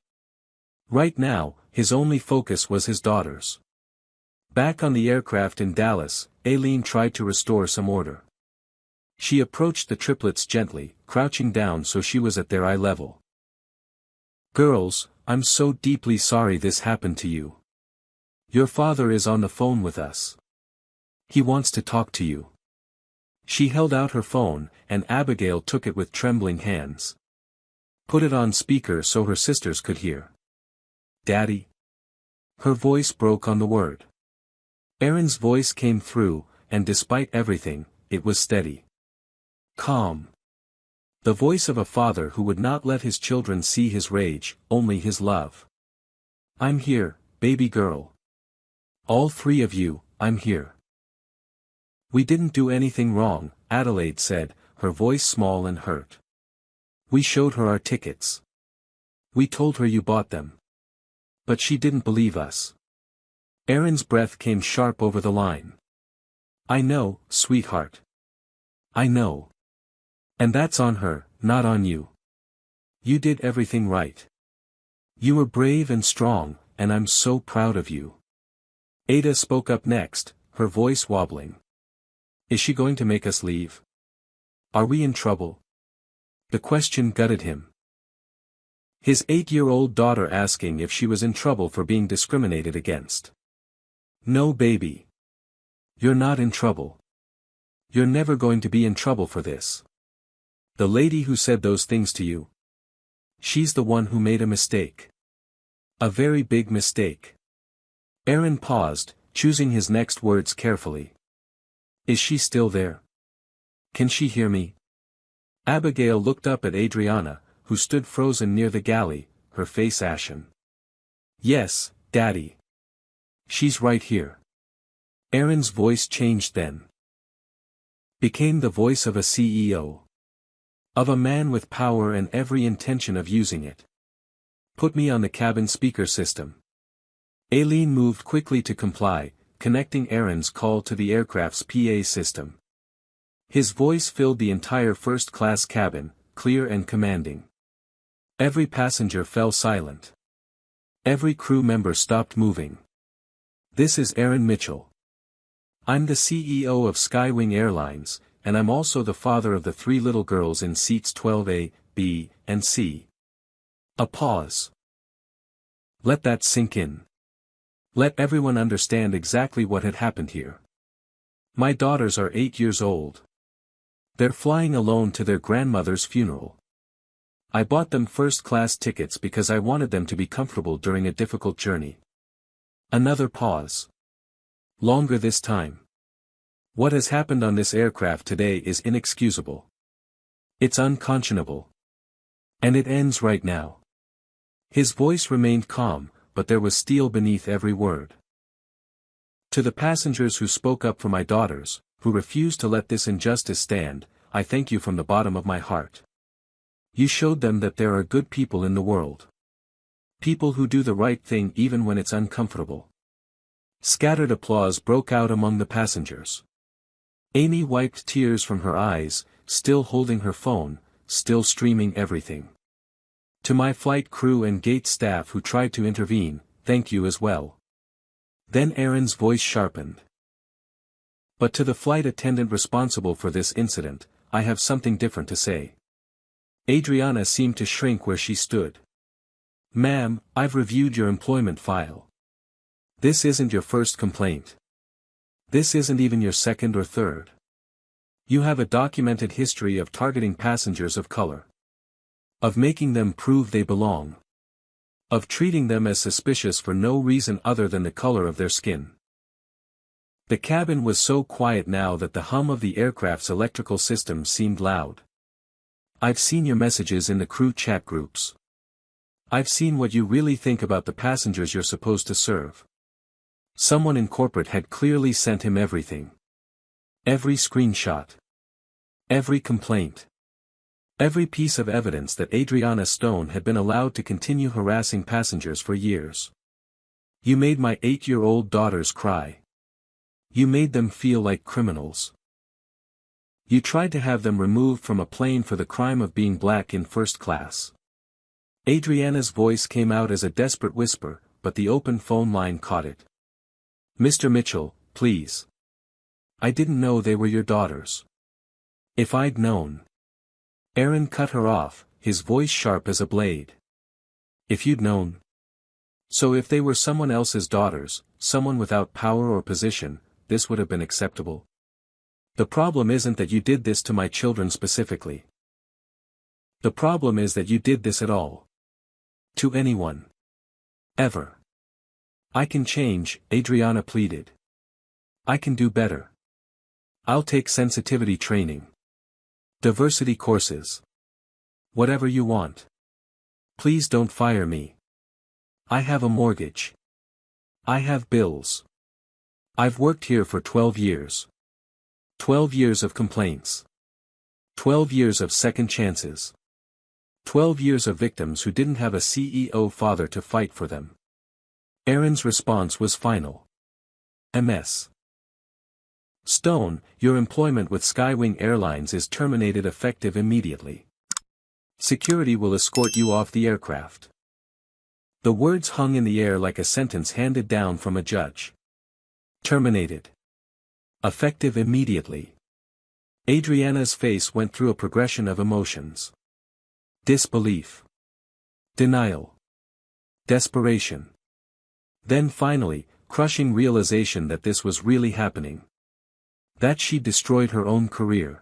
Right now, his only focus was his daughters. Back on the aircraft in Dallas, Aileen tried to restore some order. She approached the triplets gently, crouching down so she was at their eye level. Girls, I'm so deeply sorry this happened to you. Your father is on the phone with us. He wants to talk to you. She held out her phone, and Abigail took it with trembling hands. Put it on speaker so her sisters could hear. Daddy? Her voice broke on the word. Erin's voice came through, and despite everything, it was steady. Calm. The voice of a father who would not let his children see his rage, only his love. I'm here, baby girl. All 3 of you, I'm here. We didn't do anything wrong, Adelaide said, her voice small and hurt. We showed her our tickets. We told her you bought them. But she didn't believe us. Aaron's breath came sharp over the line. I know, sweetheart. I know. And that's on her, not on you. You did everything right. You were brave and strong, and I'm so proud of you. Ada spoke up next, her voice wobbling. Is she going to make us leave? Are we in trouble? The question gutted him. His 8-year-old daughter asking if she was in trouble for being discriminated against. No, baby. You're not in trouble. You're never going to be in trouble for this. The lady who said those things to you. She's the one who made a mistake. A very big mistake. Aaron paused, choosing his next words carefully. Is she still there? Can she hear me? Abigail looked up at Adriana, who stood frozen near the galley, her face ashen. Yes, Daddy. She's right here. Aaron's voice changed then. Became the voice of a CEO. Of a man with power and every intention of using it. Put me on the cabin speaker system. Aileen moved quickly to comply, connecting Aaron's call to the aircraft's PA system. His voice filled the entire first-class cabin, clear and commanding. Every passenger fell silent. Every crew member stopped moving. This is Aaron Mitchell. I'm the CEO of Skywing Airlines, and I'm also the father of the 3 little girls in seats 12A, B, and C. A pause. Let that sink in. Let everyone understand exactly what had happened here. My daughters are 8 years old. They're flying alone to their grandmother's funeral. I bought them first-class tickets because I wanted them to be comfortable during a difficult journey. Another pause. Longer this time. What has happened on this aircraft today is inexcusable. It's unconscionable. And it ends right now. His voice remained calm, but there was steel beneath every word. To the passengers who spoke up for my daughters, who refused to let this injustice stand, I thank you from the bottom of my heart. You showed them that there are good people in the world. People who do the right thing even when it's uncomfortable. Scattered applause broke out among the passengers. Amy wiped tears from her eyes, still holding her phone, still streaming everything. To my flight crew and gate staff who tried to intervene, thank you as well. Then Aaron's voice sharpened. But to the flight attendant responsible for this incident, I have something different to say. Adriana seemed to shrink where she stood. Ma'am, I've reviewed your employment file. This isn't your first complaint. This isn't even your second or third. You have a documented history of targeting passengers of color. Of making them prove they belong. Of treating them as suspicious for no reason other than the color of their skin. The cabin was so quiet now that the hum of the aircraft's electrical system seemed loud. I've seen your messages in the crew chat groups. I've seen what you really think about the passengers you're supposed to serve. Someone in corporate had clearly sent him everything. Every screenshot. Every complaint. Every piece of evidence that Adriana Stone had been allowed to continue harassing passengers for years. You made my 8-year-old daughters cry. You made them feel like criminals. You tried to have them removed from a plane for the crime of being black in first class. Adriana's voice came out as a desperate whisper, but the open phone line caught it. Mr. Mitchell, please. I didn't know they were your daughters. If I'd known. Aaron cut her off, his voice sharp as a blade. If you'd known. So if they were someone else's daughters, someone without power or position, this would have been acceptable. The problem isn't that you did this to my children specifically. The problem is that you did this at all. To anyone. Ever. I can change, Adriana pleaded. I can do better. I'll take sensitivity training. Diversity courses. Whatever you want. Please don't fire me. I have a mortgage. I have bills. I've worked here for 12 years. 12 years of complaints. 12 years of second chances. 12 years of victims who didn't have a CEO father to fight for them. Aaron's response was final. Ms. Stone, your employment with Skywing Airlines is terminated effective immediately. Security will escort you off the aircraft. The words hung in the air like a sentence handed down from a judge. Terminated. Effective immediately. Adriana's face went through a progression of emotions. Disbelief. Denial. Desperation. Then finally, crushing realization that this was really happening. That she'd destroyed her own career.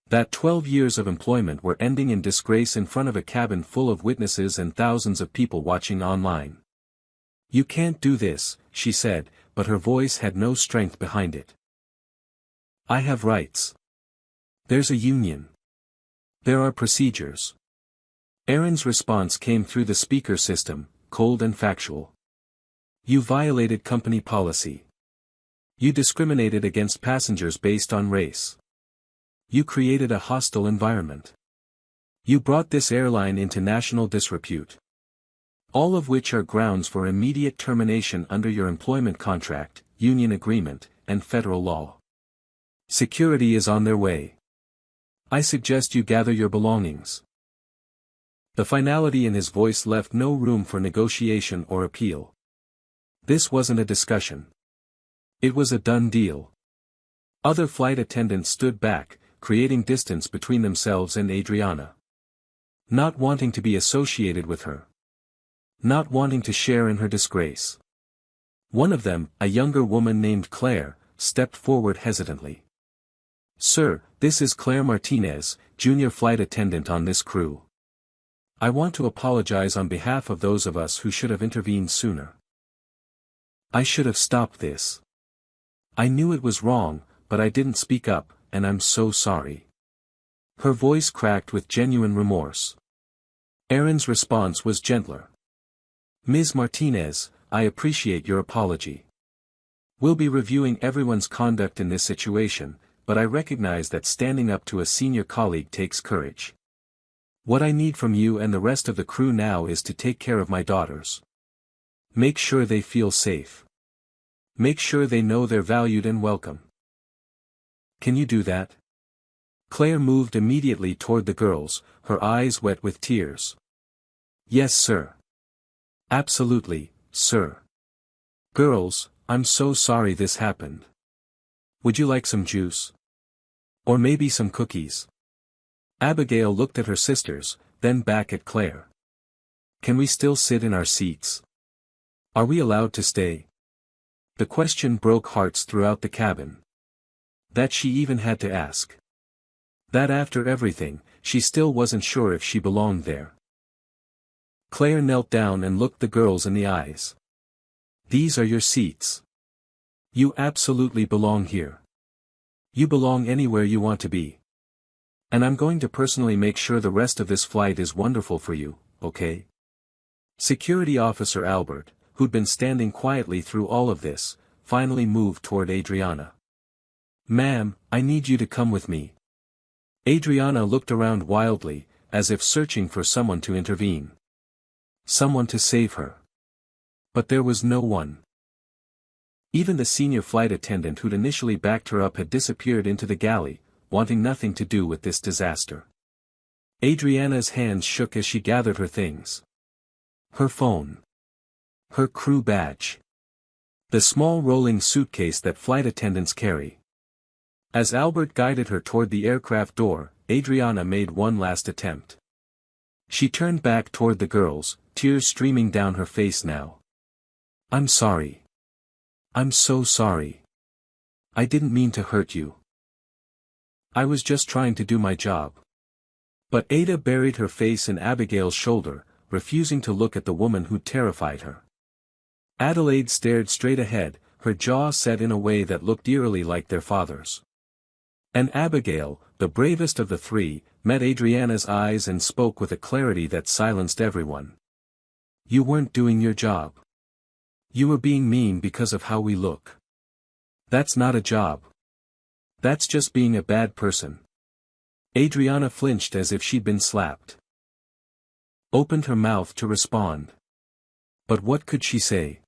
That 12 years of employment were ending in disgrace in front of a cabin full of witnesses and thousands of people watching online. You can't do this, she said, but her voice had no strength behind it. I have rights. There's a union. There are procedures. Aaron's response came through the speaker system, cold and factual. You violated company policy. You discriminated against passengers based on race. You created a hostile environment. You brought this airline into national disrepute. All of which are grounds for immediate termination under your employment contract, union agreement, and federal law. Security is on their way. I suggest you gather your belongings. The finality in his voice left no room for negotiation or appeal. This wasn't a discussion. It was a done deal. Other flight attendants stood back, creating distance between themselves and Adriana. Not wanting to be associated with her. Not wanting to share in her disgrace. One of them, a younger woman named Claire, stepped forward hesitantly. Sir, this is Claire Martinez, junior flight attendant on this crew. I want to apologize on behalf of those of us who should have intervened sooner. I should have stopped this. I knew it was wrong, but I didn't speak up, and I'm so sorry. Her voice cracked with genuine remorse. Aaron's response was gentler. Ms. Martinez, I appreciate your apology. We'll be reviewing everyone's conduct in this situation, but I recognize that standing up to a senior colleague takes courage. What I need from you and the rest of the crew now is to take care of my daughters. Make sure they feel safe. Make sure they know they're valued and welcome. Can you do that? Claire moved immediately toward the girls, her eyes wet with tears. Yes, sir. Absolutely, sir. Girls, I'm so sorry this happened. Would you like some juice? Or maybe some cookies? Abigail looked at her sisters, then back at Claire. Can we still sit in our seats? Are we allowed to stay? The question broke hearts throughout the cabin. That she even had to ask. That after everything, she still wasn't sure if she belonged there. Claire knelt down and looked the girls in the eyes. These are your seats. You absolutely belong here. You belong anywhere you want to be. And I'm going to personally make sure the rest of this flight is wonderful for you, okay? Security Officer Albert, who'd been standing quietly through all of this, finally moved toward Adriana. Ma'am, I need you to come with me. Adriana looked around wildly, as if searching for someone to intervene. Someone to save her. But there was no one. Even the senior flight attendant who'd initially backed her up had disappeared into the galley, wanting nothing to do with this disaster. Adriana's hands shook as she gathered her things. Her phone. Her crew badge. The small rolling suitcase that flight attendants carry. As Albert guided her toward the aircraft door, Adriana made one last attempt. She turned back toward the girls, tears streaming down her face now. I'm sorry. I'm so sorry. I didn't mean to hurt you. I was just trying to do my job. But Ada buried her face in Abigail's shoulder, refusing to look at the woman who terrified her. Adelaide stared straight ahead, her jaw set in a way that looked eerily like their father's. And Abigail, the bravest of the three, met Adriana's eyes and spoke with a clarity that silenced everyone. You weren't doing your job. You were being mean because of how we look. That's not a job. That's just being a bad person. Adriana flinched as if she'd been slapped. Opened her mouth to respond. But what could she say?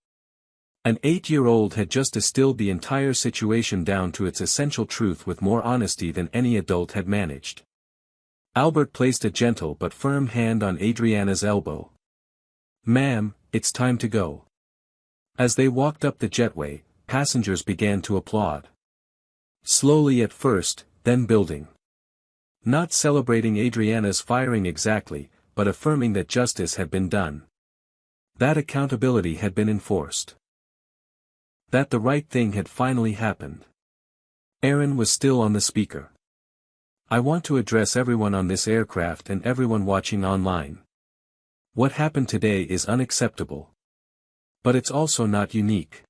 An 8-year-old had just distilled the entire situation down to its essential truth with more honesty than any adult had managed. Albert placed a gentle but firm hand on Adriana's elbow. "Ma'am, it's time to go." As they walked up the jetway, passengers began to applaud. Slowly at first, then building. Not celebrating Adriana's firing exactly, but affirming that justice had been done. That accountability had been enforced. That the right thing had finally happened. Aaron was still on the speaker. "I want to address everyone on this aircraft and everyone watching online. What happened today is unacceptable. But it's also not unique.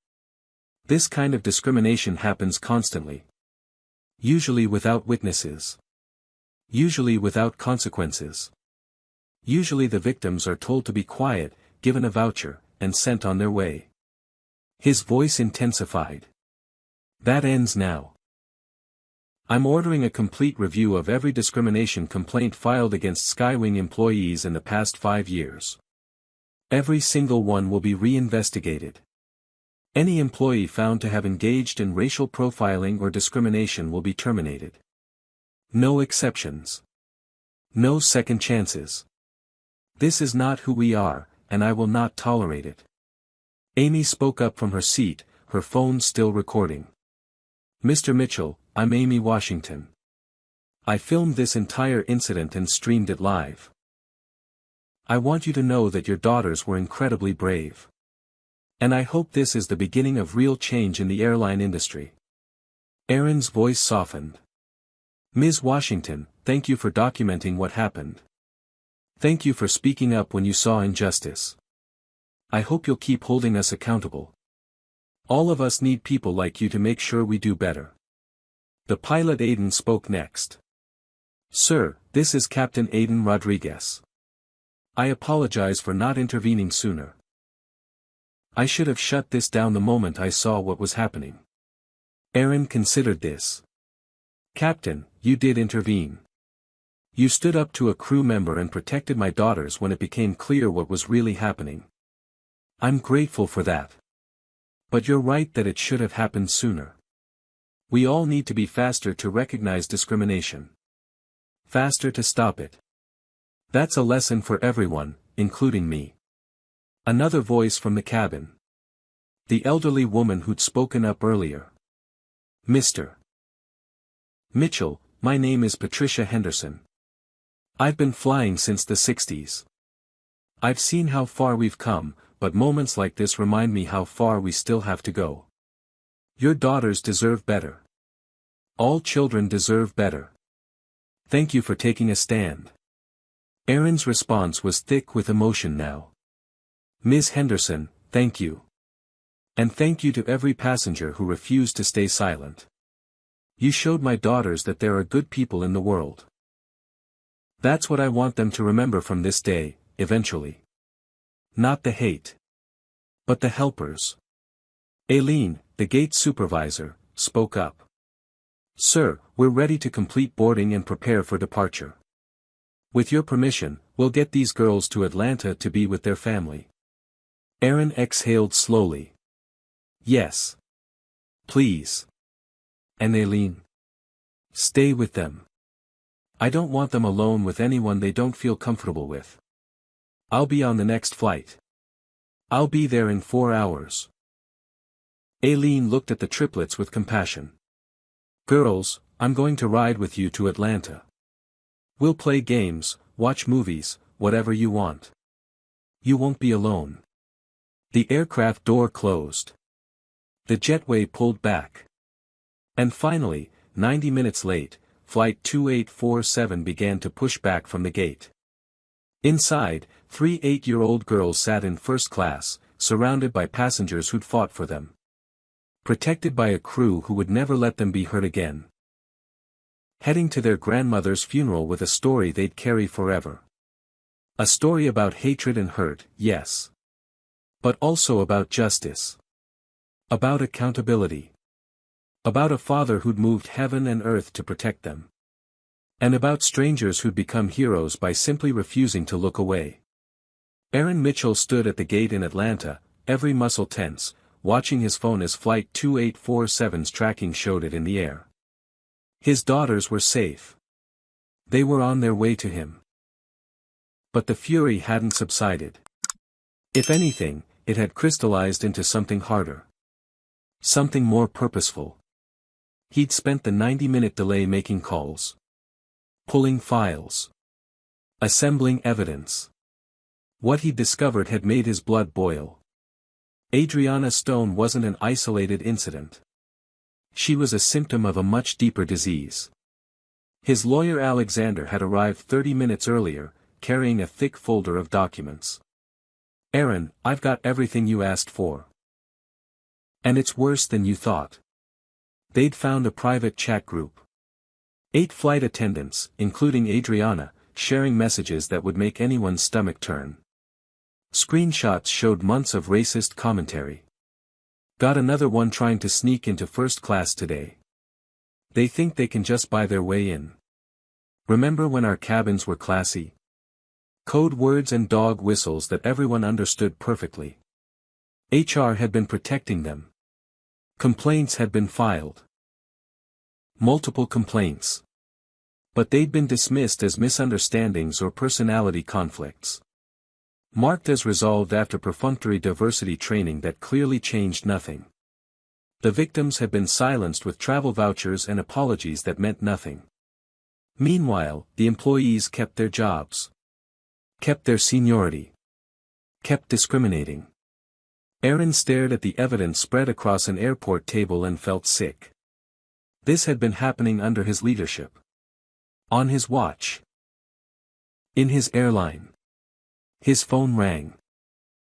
This kind of discrimination happens constantly. Usually without witnesses. Usually without consequences. Usually the victims are told to be quiet, given a voucher, and sent on their way." His voice intensified. "That ends now. I'm ordering a complete review of every discrimination complaint filed against Skywing employees in the past 5 years. Every single one will be reinvestigated. Any employee found to have engaged in racial profiling or discrimination will be terminated. No exceptions. No second chances. This is not who we are, and I will not tolerate it." Amy spoke up from her seat, her phone still recording. "Mr. Mitchell, I'm Amy Washington. I filmed this entire incident and streamed it live. I want you to know that your daughters were incredibly brave. And I hope this is the beginning of real change in the airline industry." Aaron's voice softened. "Ms. Washington, thank you for documenting what happened. Thank you for speaking up when you saw injustice. I hope you'll keep holding us accountable. All of us need people like you to make sure we do better." The pilot Aiden spoke next. "Sir, this is Captain Aiden Rodriguez. I apologize for not intervening sooner. I should have shut this down the moment I saw what was happening." Aaron considered this. "Captain, you did intervene. You stood up to a crew member and protected my daughters when it became clear what was really happening. I'm grateful for that. But you're right that it should have happened sooner. We all need to be faster to recognize discrimination. Faster to stop it. That's a lesson for everyone, including me." Another voice from the cabin. The elderly woman who'd spoken up earlier. "Mr. Mitchell, my name is Patricia Henderson. I've been flying since the 60s. I've seen how far we've come, but moments like this remind me how far we still have to go. Your daughters deserve better. All children deserve better. Thank you for taking a stand." Aaron's response was thick with emotion now. "Ms. Henderson, thank you. And thank you to every passenger who refused to stay silent. You showed my daughters that there are good people in the world. That's what I want them to remember from this day, eventually. Not the hate. But the helpers." Aileen, the gate supervisor, spoke up. "Sir, we're ready to complete boarding and prepare for departure. With your permission, we'll get these girls to Atlanta to be with their family." Aaron exhaled slowly. "Yes. Please. And Aileen? Stay with them. I don't want them alone with anyone they don't feel comfortable with. I'll be on the next flight. I'll be there in 4 hours." Aileen looked at the triplets with compassion. "Girls, I'm going to ride with you to Atlanta. We'll play games, watch movies, whatever you want. You won't be alone." The aircraft door closed. The jetway pulled back. And finally, 90 minutes late, Flight 2847 began to push back from the gate. Inside, 3 8-year-old girls sat in first class, surrounded by passengers who'd fought for them. Protected by a crew who would never let them be hurt again. Heading to their grandmother's funeral with a story they'd carry forever. A story about hatred and hurt, yes. But also about justice. About accountability. About a father who'd moved heaven and earth to protect them. And about strangers who'd become heroes by simply refusing to look away. Aaron Mitchell stood at the gate in Atlanta, every muscle tense, watching his phone as Flight 2847's tracking showed it in the air. His daughters were safe. They were on their way to him. But the fury hadn't subsided. If anything, it had crystallized into something harder. Something more purposeful. He'd spent the 90-minute delay making calls. Pulling files. Assembling evidence. What he'd discovered had made his blood boil. Adriana Stone wasn't an isolated incident. She was a symptom of a much deeper disease. His lawyer Alexander had arrived 30 minutes earlier, carrying a thick folder of documents. "Aaron, I've got everything you asked for. And it's worse than you thought." They'd found a private chat group. 8 flight attendants, including Adriana, sharing messages that would make anyone's stomach turn. Screenshots showed months of racist commentary. "Got another one trying to sneak into first class today. They think they can just buy their way in. Remember when our cabins were classy?" Code words and dog whistles that everyone understood perfectly. HR had been protecting them. Complaints had been filed. Multiple complaints. But they'd been dismissed as misunderstandings or personality conflicts. Marked as resolved after perfunctory diversity training that clearly changed nothing. The victims had been silenced with travel vouchers and apologies that meant nothing. Meanwhile, the employees kept their jobs. Kept their seniority. Kept discriminating. Aaron stared at the evidence spread across an airport table and felt sick. This had been happening under his leadership. On his watch. In his airline. His phone rang.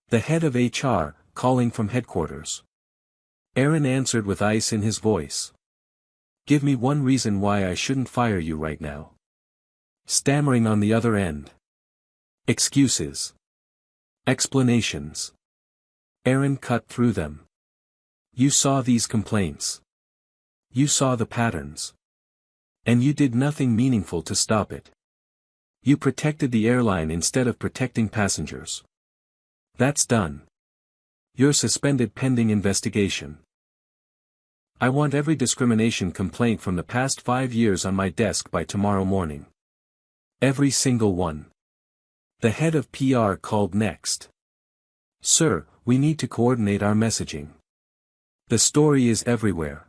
The head of HR, calling from headquarters. Aaron answered with ice in his voice. "Give me one reason why I shouldn't fire you right now." Stammering on the other end. Excuses. Explanations. Aaron cut through them. "You saw these complaints. You saw the patterns. And you did nothing meaningful to stop it. You protected the airline instead of protecting passengers. That's done. You're suspended pending investigation. I want every discrimination complaint from the past 5 years on my desk by tomorrow morning. Every single one." The head of PR called next. "Sir, we need to coordinate our messaging. The story is everywhere.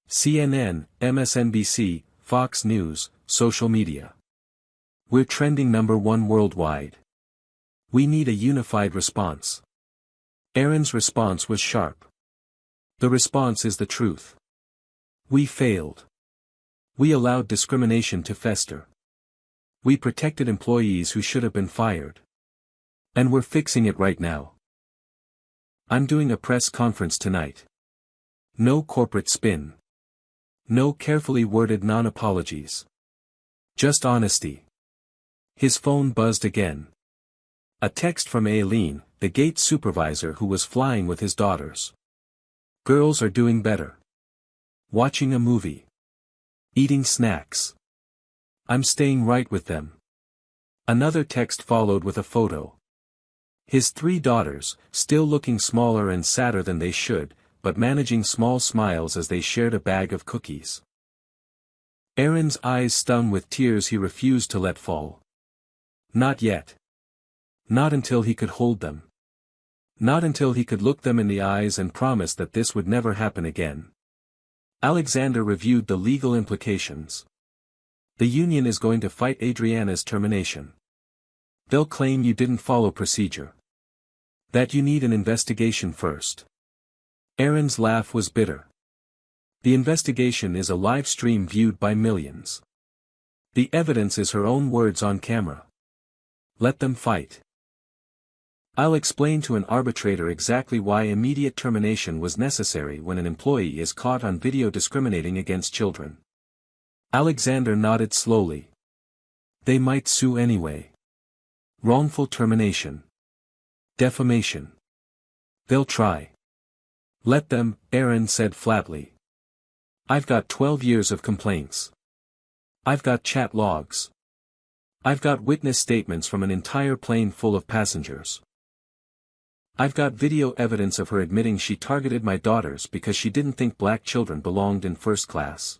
CNN, MSNBC, Fox News, social media. We're trending #1 worldwide. We need a unified response." Aaron's response was sharp. "The response is the truth. We failed. We allowed discrimination to fester. We protected employees who should have been fired. And we're fixing it right now. I'm doing a press conference tonight. No corporate spin. No carefully worded non-apologies. Just honesty." His phone buzzed again. A text from Aileen, the gate supervisor who was flying with his daughters. "Girls are doing better. Watching a movie. Eating snacks. I'm staying right with them." Another text followed with a photo. His 3 daughters, still looking smaller and sadder than they should, but managing small smiles as they shared a bag of cookies. Aaron's eyes stung with tears he refused to let fall. Not yet. Not until he could hold them. Not until he could look them in the eyes and promise that this would never happen again. Alexander reviewed the legal implications. The union is going to fight Adriana's termination. They'll claim you didn't follow procedure. That you need an investigation first. Aaron's laugh was bitter. The investigation is a live stream viewed by millions. The evidence is her own words on camera. Let them fight. I'll explain to an arbitrator exactly why immediate termination was necessary when an employee is caught on video discriminating against children. Alexander nodded slowly. They might sue anyway. Wrongful termination. Defamation. They'll try. Let them, Aaron said flatly. I've got 12 years of complaints. I've got chat logs. I've got witness statements from an entire plane full of passengers. I've got video evidence of her admitting she targeted my daughters because she didn't think black children belonged in first class.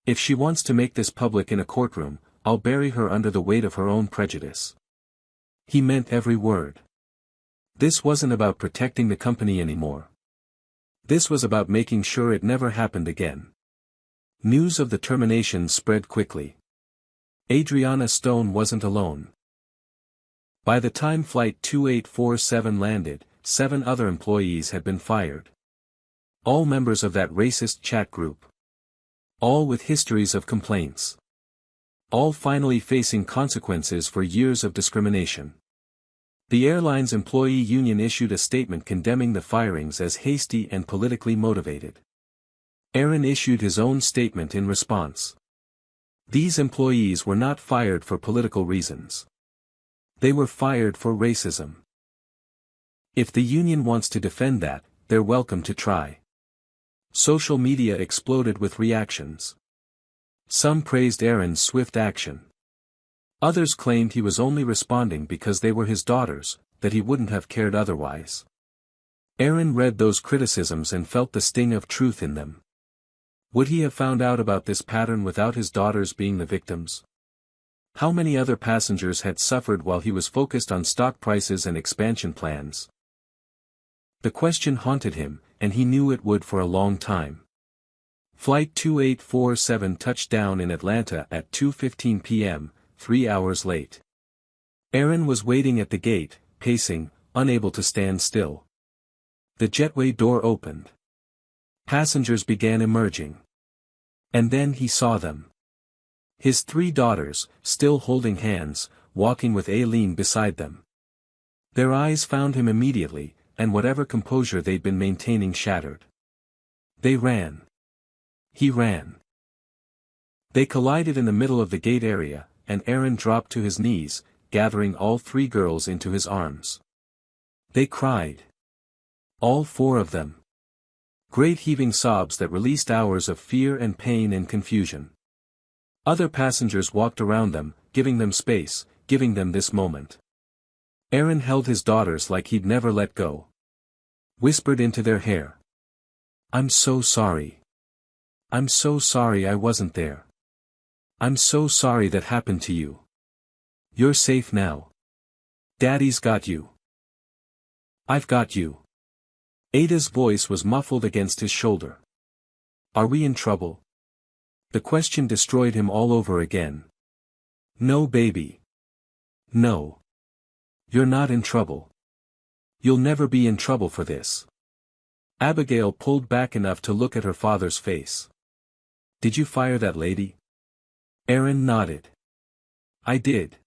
If she wants to make this public in a courtroom, I'll bury her under the weight of her own prejudice." He meant every word. This wasn't about protecting the company anymore. This was about making sure it never happened again. News of the termination spread quickly. Adriana Stone wasn't alone. By the time Flight 2847 landed, 7 other employees had been fired. All members of that racist chat group. All with histories of complaints. All finally facing consequences for years of discrimination. The airline's employee union issued a statement condemning the firings as hasty and politically motivated. Aaron issued his own statement in response. These employees were not fired for political reasons. They were fired for racism. If the union wants to defend that, they're welcome to try. Social media exploded with reactions. Some praised Aaron's swift action. Others claimed he was only responding because they were his daughters, that he wouldn't have cared otherwise. Aaron read those criticisms and felt the sting of truth in them. Would he have found out about this pattern without his daughters being the victims? How many other passengers had suffered while he was focused on stock prices and expansion plans? The question haunted him, and he knew it would for a long time. Flight 2847 touched down in Atlanta at 2:15 p.m., 3 hours late. Aaron was waiting at the gate, pacing, unable to stand still. The jetway door opened. Passengers began emerging. And then he saw them. His 3 daughters, still holding hands, walking with Aileen beside them. Their eyes found him immediately, and whatever composure they'd been maintaining shattered. They ran. He ran. They collided in the middle of the gate area, and Aaron dropped to his knees, gathering all 3 girls into his arms. They cried. All 4 of them. Great heaving sobs that released hours of fear and pain and confusion. Other passengers walked around them, giving them space, giving them this moment. Aaron held his daughters like he'd never let go. Whispered into their hair. "I'm so sorry. I'm so sorry I wasn't there. I'm so sorry that happened to you. You're safe now. Daddy's got you. I've got you." Ada's voice was muffled against his shoulder. "Are we in trouble?" The question destroyed him all over again. "No, baby. No. You're not in trouble. You'll never be in trouble for this." Abigail pulled back enough to look at her father's face. "Did you fire that lady?" Aaron nodded. "I did.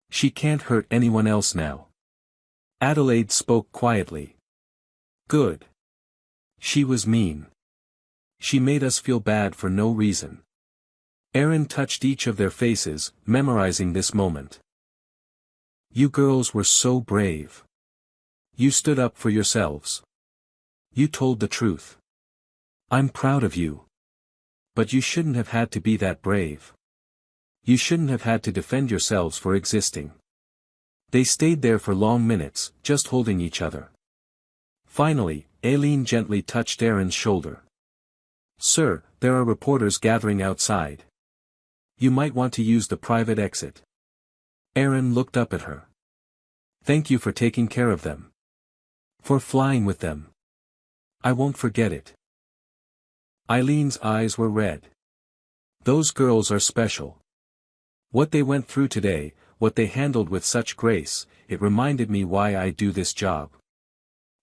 She can't hurt anyone else now." Adelaide spoke quietly. "Good. She was mean. She made us feel bad for no reason." Aaron touched each of their faces, memorizing this moment. "You girls were so brave. You stood up for yourselves. You told the truth. I'm proud of you. But you shouldn't have had to be that brave. You shouldn't have had to defend yourselves for existing." They stayed there for long minutes, just holding each other. Finally, Aileen gently touched Aaron's shoulder. "Sir, there are reporters gathering outside. You might want to use the private exit." Aaron looked up at her. "Thank you for taking care of them. For flying with them. I won't forget it." Eileen's eyes were red. "Those girls are special. What they went through today, what they handled with such grace, it reminded me why I do this job.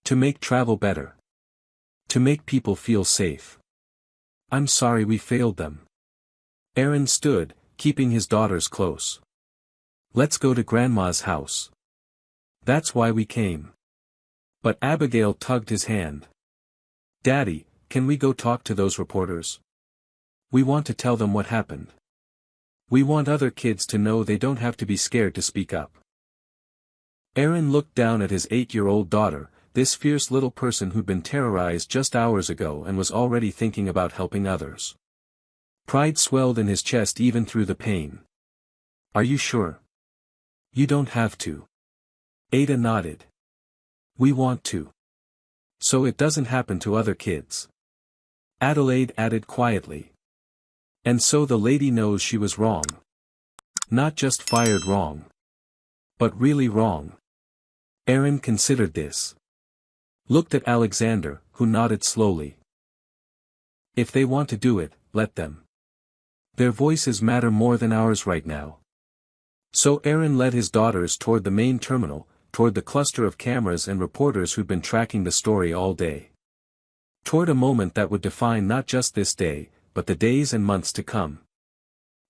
To make travel better. To make people feel safe. I'm sorry we failed them." Aaron stood, keeping his daughters close. "Let's go to Grandma's house. That's why we came." But Abigail tugged his hand. "Daddy, can we go talk to those reporters? We want to tell them what happened. We want other kids to know they don't have to be scared to speak up." Aaron looked down at his 8-year-old daughter, this fierce little person who'd been terrorized just hours ago and was already thinking about helping others. Pride swelled in his chest even through the pain. "Are you sure? You don't have to." Ada nodded. We want to. So it doesn't happen to other kids. Adelaide added quietly. And so the lady knows she was wrong. Not just fired wrong. But really wrong. Aaron considered this. Looked at Alexander, who nodded slowly. If they want to do it, let them. Their voices matter more than ours right now. So Aaron led his daughters toward the main terminal, toward the cluster of cameras and reporters who'd been tracking the story all day. Toward a moment that would define not just this day, but the days and months to come.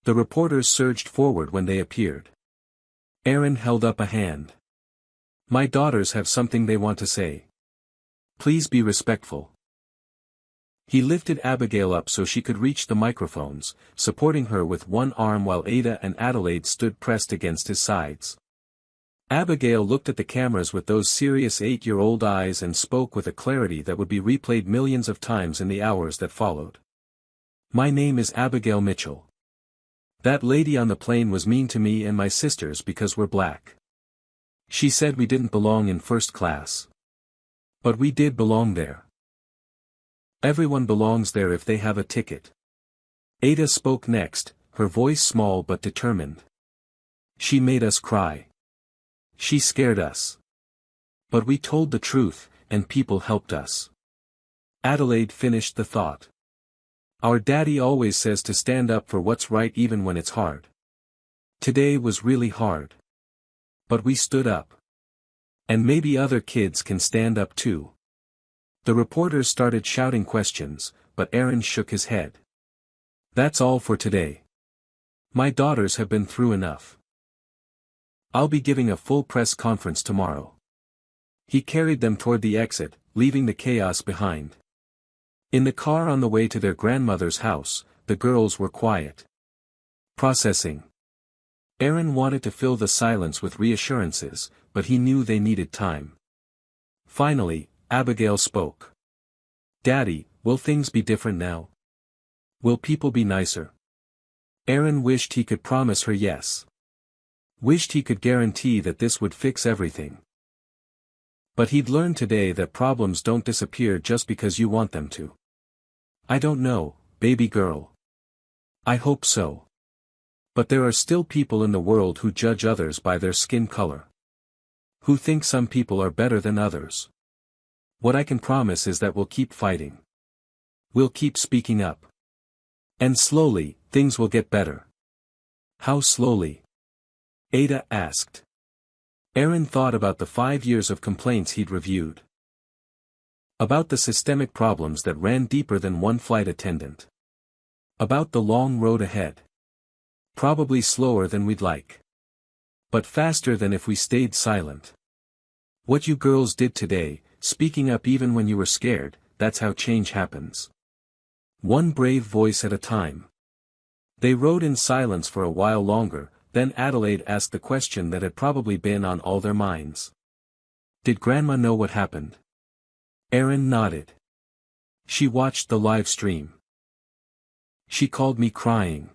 The reporters surged forward when they appeared. Aaron held up a hand. My daughters have something they want to say. Please be respectful. He lifted Abigail up so she could reach the microphones, supporting her with one arm while Ada and Adelaide stood pressed against his sides. Abigail looked at the cameras with those serious 8-year-old eyes and spoke with a clarity that would be replayed millions of times in the hours that followed. My name is Abigail Mitchell. That lady on the plane was mean to me and my sisters because we're black. She said we didn't belong in first class. But we did belong there. Everyone belongs there if they have a ticket. Ada spoke next, her voice small but determined. She made us cry. She scared us. But we told the truth, and people helped us. Adelaide finished the thought. Our daddy always says to stand up for what's right even when it's hard. Today was really hard. But we stood up. And maybe other kids can stand up too. The reporters started shouting questions, but Aaron shook his head. That's all for today. My daughters have been through enough. I'll be giving a full press conference tomorrow. He carried them toward the exit, leaving the chaos behind. In the car on the way to their grandmother's house, the girls were quiet. Processing. Aaron wanted to fill the silence with reassurances, but he knew they needed time. Finally, Abigail spoke. Daddy, will things be different now? Will people be nicer? Aaron wished he could promise her yes. Wished he could guarantee that this would fix everything. But he'd learned today that problems don't disappear just because you want them to. I don't know, baby girl. I hope so. But there are still people in the world who judge others by their skin color. Who think some people are better than others. What I can promise is that we'll keep fighting. We'll keep speaking up. And slowly, things will get better. How slowly? Ada asked. Aaron thought about the 5 years of complaints he'd reviewed. About the systemic problems that ran deeper than one flight attendant. About the long road ahead. Probably slower than we'd like. But faster than if we stayed silent. What you girls did today, speaking up even when you were scared, that's how change happens. One brave voice at a time. They rode in silence for a while longer, then Adelaide asked the question that had probably been on all their minds. Did Grandma know what happened? Aaron nodded. She watched the live stream. She called me crying.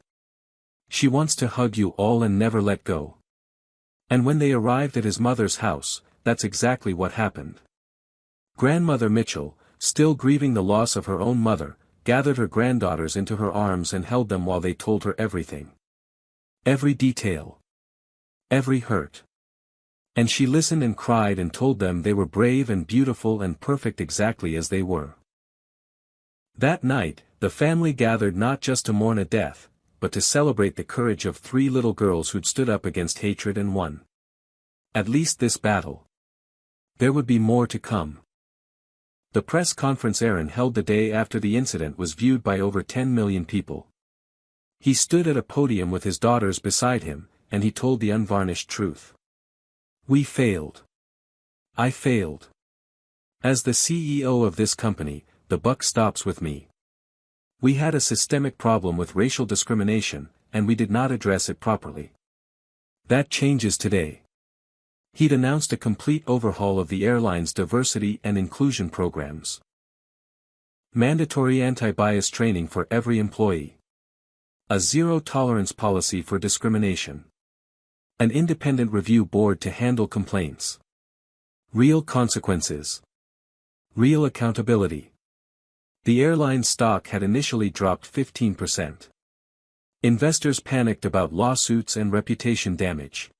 She wants to hug you all and never let go. And when they arrived at his mother's house, that's exactly what happened. Grandmother Mitchell, still grieving the loss of her own mother, gathered her granddaughters into her arms and held them while they told her everything. Every detail. Every hurt. And she listened and cried and told them they were brave and beautiful and perfect exactly as they were. That night, the family gathered not just to mourn a death, but to celebrate the courage of 3 little girls who'd stood up against hatred and won. At least this battle. There would be more to come. The press conference Aaron held the day after the incident was viewed by over 10 million people. He stood at a podium with his daughters beside him, and he told the unvarnished truth. We failed. I failed. As the CEO of this company, the buck stops with me. We had a systemic problem with racial discrimination, and we did not address it properly. That changes today. He'd announced a complete overhaul of the airline's diversity and inclusion programs. Mandatory anti-bias training for every employee. A zero-tolerance policy for discrimination. An independent review board to handle complaints. Real consequences. Real accountability. The airline's stock had initially dropped 15%. Investors panicked about lawsuits and reputation damage.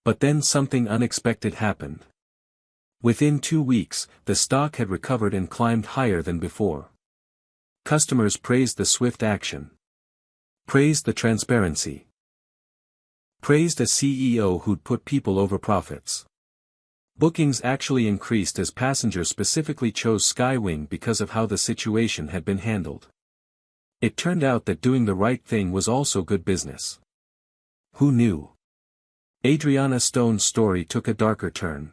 But then something unexpected happened. Within 2 weeks, the stock had recovered and climbed higher than before. Customers praised the swift action. Praised the transparency. Praised a CEO who'd put people over profits. Bookings actually increased as passengers specifically chose Skywing because of how the situation had been handled. It turned out that doing the right thing was also good business. Who knew? Adriana Stone's story took a darker turn.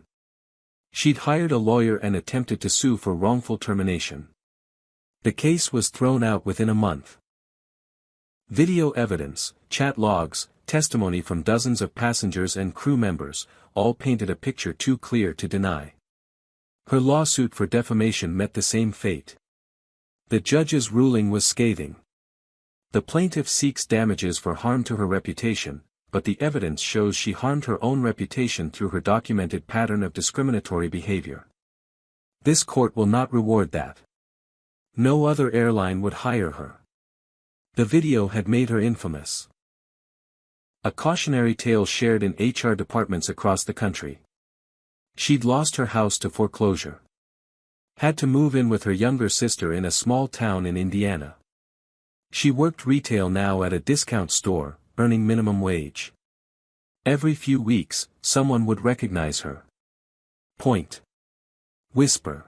She'd hired a lawyer and attempted to sue for wrongful termination. The case was thrown out within a month. Video evidence, chat logs, testimony from dozens of passengers and crew members, all painted a picture too clear to deny. Her lawsuit for defamation met the same fate. The judge's ruling was scathing. The plaintiff seeks damages for harm to her reputation, but the evidence shows she harmed her own reputation through her documented pattern of discriminatory behavior. This court will not reward that. No other airline would hire her. The video had made her infamous. A cautionary tale shared in HR departments across the country. She'd lost her house to foreclosure. Had to move in with her younger sister in a small town in Indiana. She worked retail now at a discount store, earning minimum wage. Every few weeks, someone would recognize her. Point. Whisper.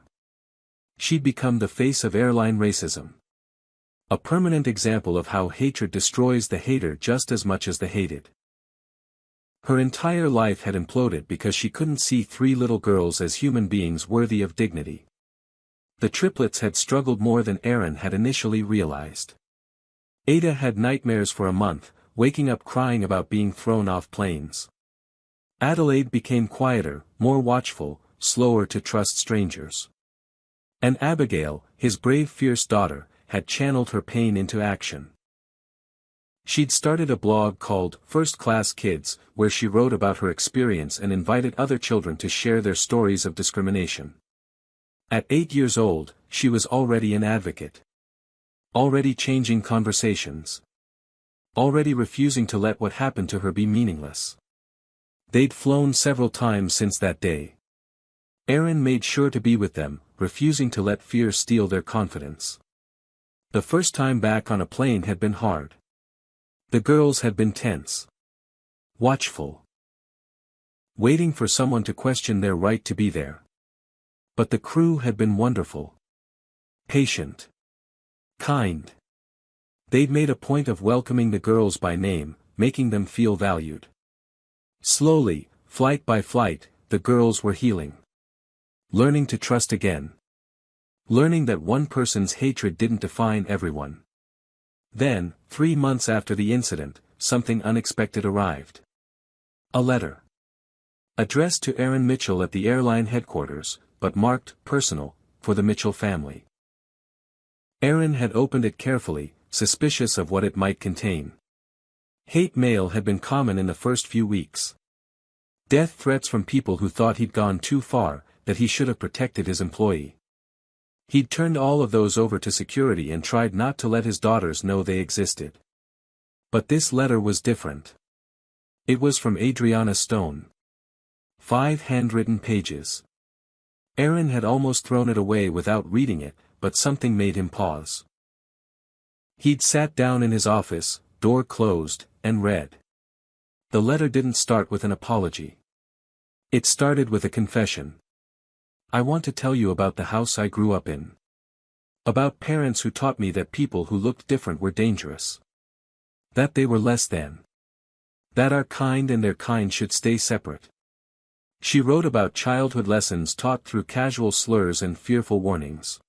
She'd become the face of airline racism. A permanent example of how hatred destroys the hater just as much as the hated. Her entire life had imploded because she couldn't see 3 little girls as human beings worthy of dignity. The triplets had struggled more than Erin had initially realized. Ada had nightmares for a month, waking up crying about being thrown off planes. Adelaide became quieter, more watchful, slower to trust strangers. And Abigail, his brave fierce daughter, had channeled her pain into action. She'd started a blog called First Class Kids, where she wrote about her experience and invited other children to share their stories of discrimination. At 8 years old, she was already an advocate. Already changing conversations. Already refusing to let what happened to her be meaningless. They'd flown several times since that day. Erin made sure to be with them, refusing to let fear steal their confidence. The first time back on a plane had been hard. The girls had been tense. Watchful. Waiting for someone to question their right to be there. But the crew had been wonderful. Patient. Kind. They'd made a point of welcoming the girls by name, making them feel valued. Slowly, flight by flight, the girls were healing. Learning to trust again. Learning that one person's hatred didn't define everyone. Then, 3 months after the incident, something unexpected arrived. A letter. Addressed to Erin Mitchell at the airline headquarters, but marked personal, for the Mitchell family. Erin had opened it carefully, suspicious of what it might contain. Hate mail had been common in the first few weeks. Death threats from people who thought he'd gone too far, that he should have protected his employee. He'd turned all of those over to security and tried not to let his daughters know they existed. But this letter was different. It was from Adriana Stone. 5 handwritten pages. Erin had almost thrown it away without reading it, but something made him pause. He'd sat down in his office, door closed, and read. The letter didn't start with an apology. It started with a confession. I want to tell you about the house I grew up in. About parents who taught me that people who looked different were dangerous. That they were less than. That our kind and their kind should stay separate. She wrote about childhood lessons taught through casual slurs and fearful warnings.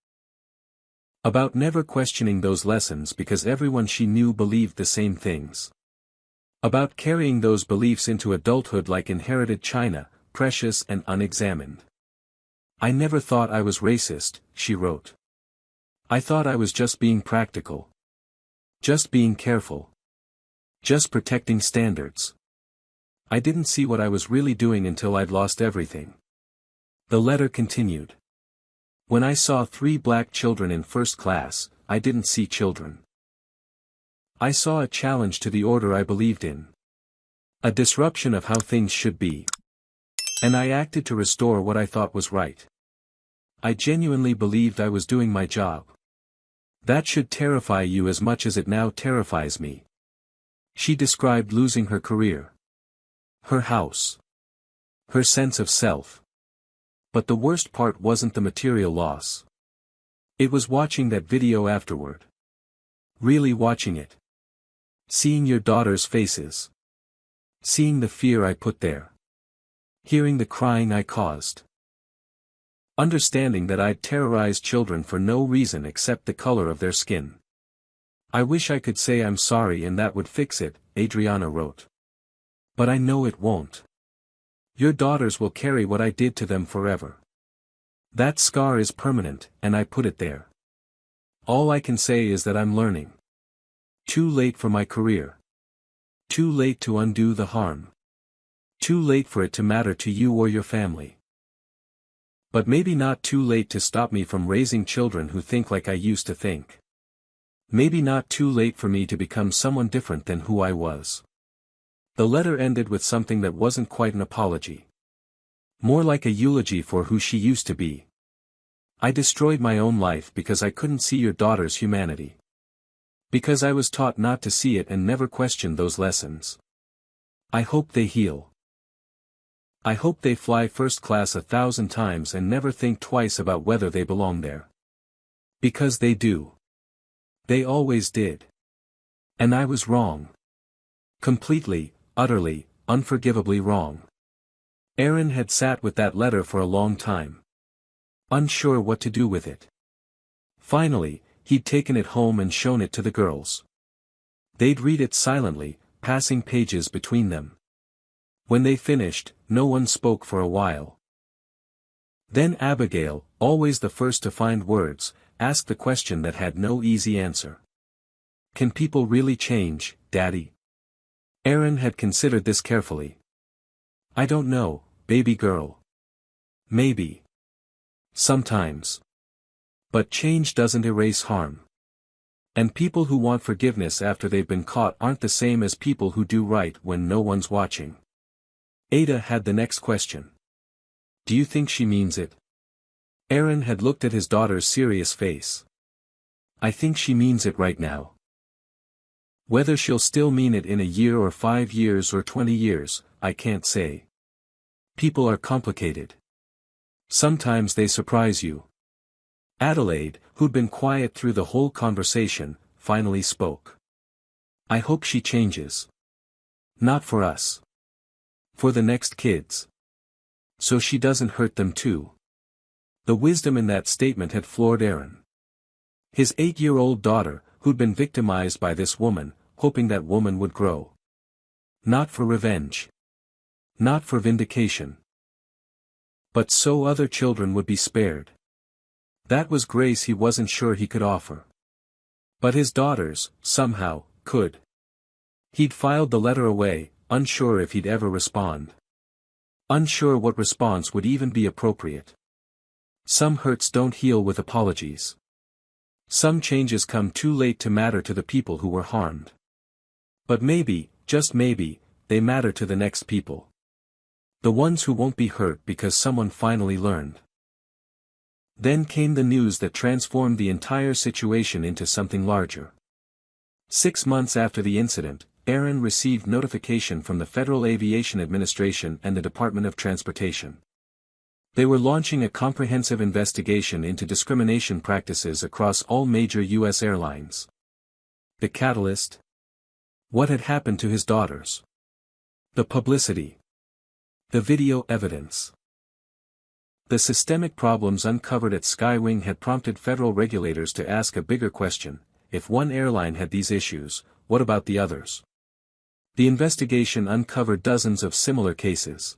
About never questioning those lessons because everyone she knew believed the same things. About carrying those beliefs into adulthood like inherited china, precious and unexamined. I never thought I was racist, she wrote. I thought I was just being practical. Just being careful. Just protecting standards. I didn't see what I was really doing until I'd lost everything. The letter continued. When I saw 3 black children in first class, I didn't see children. I saw a challenge to the order I believed in. A disruption of how things should be. And I acted to restore what I thought was right. I genuinely believed I was doing my job. That should terrify you as much as it now terrifies me. She described losing her career. Her house. Her sense of self. But the worst part wasn't the material loss. It was watching that video afterward. Really watching it. Seeing your daughter's faces. Seeing the fear I put there. Hearing the crying I caused. Understanding that I'd terrorized children for no reason except the color of their skin. I wish I could say I'm sorry and that would fix it, Adriana wrote. But I know it won't. Your daughters will carry what I did to them forever. That scar is permanent, and I put it there. All I can say is that I'm learning. Too late for my career. Too late to undo the harm. Too late for it to matter to you or your family. But maybe not too late to stop me from raising children who think like I used to think. Maybe not too late for me to become someone different than who I was. The letter ended with something that wasn't quite an apology. More like a eulogy for who she used to be. I destroyed my own life because I couldn't see your daughter's humanity. Because I was taught not to see it and never questioned those lessons. I hope they heal. I hope they fly first class 1,000 times and never think twice about whether they belong there. Because they do. They always did. And I was wrong. Completely, utterly, unforgivably wrong. Aaron had sat with that letter for a long time. Unsure what to do with it. Finally, he'd taken it home and shown it to the girls. They'd read it silently, passing pages between them. When they finished, no one spoke for a while. Then Abigail, always the first to find words, asked the question that had no easy answer. Can people really change, Daddy? Aaron had considered this carefully. I don't know, baby girl. Maybe. Sometimes. But change doesn't erase harm. And people who want forgiveness after they've been caught aren't the same as people who do right when no one's watching. Ada had the next question. Do you think she means it? Aaron had looked at his daughter's serious face. I think she means it right now. Whether she'll still mean it in a year or 5 years or 20 years, I can't say. People are complicated. Sometimes they surprise you. Adelaide, who'd been quiet through the whole conversation, finally spoke. I hope she changes. Not for us. For the next kids. So she doesn't hurt them too. The wisdom in that statement had floored Aaron. His 8-year-old daughter, who'd been victimized by this woman, hoping that woman would grow. Not for revenge. Not for vindication. But so other children would be spared. That was grace he wasn't sure he could offer. But his daughters, somehow, could. He'd filed the letter away, unsure if he'd ever respond. Unsure what response would even be appropriate. Some hurts don't heal with apologies. Some changes come too late to matter to the people who were harmed. But maybe, just maybe, they matter to the next people. The ones who won't be hurt because someone finally learned. Then came the news that transformed the entire situation into something larger. 6 months after the incident, Aaron received notification from the Federal Aviation Administration and the Department of Transportation. They were launching a comprehensive investigation into discrimination practices across all major U.S. airlines. The catalyst? What had happened to his daughters? The publicity. The video evidence. The systemic problems uncovered at Skywing had prompted federal regulators to ask a bigger question: if one airline had these issues, what about the others? The investigation uncovered dozens of similar cases.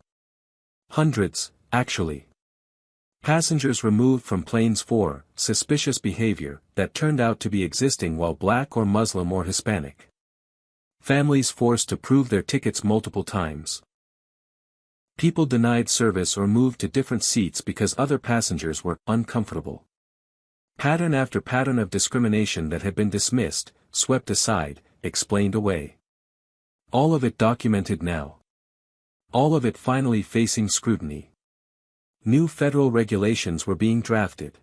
Hundreds, actually. Passengers removed from planes for suspicious behavior that turned out to be existing while Black or Muslim or Hispanic. Families forced to prove their tickets multiple times. People denied service or moved to different seats because other passengers were uncomfortable. Pattern after pattern of discrimination that had been dismissed, swept aside, explained away. All of it documented now. All of it finally facing scrutiny. New federal regulations were being drafted.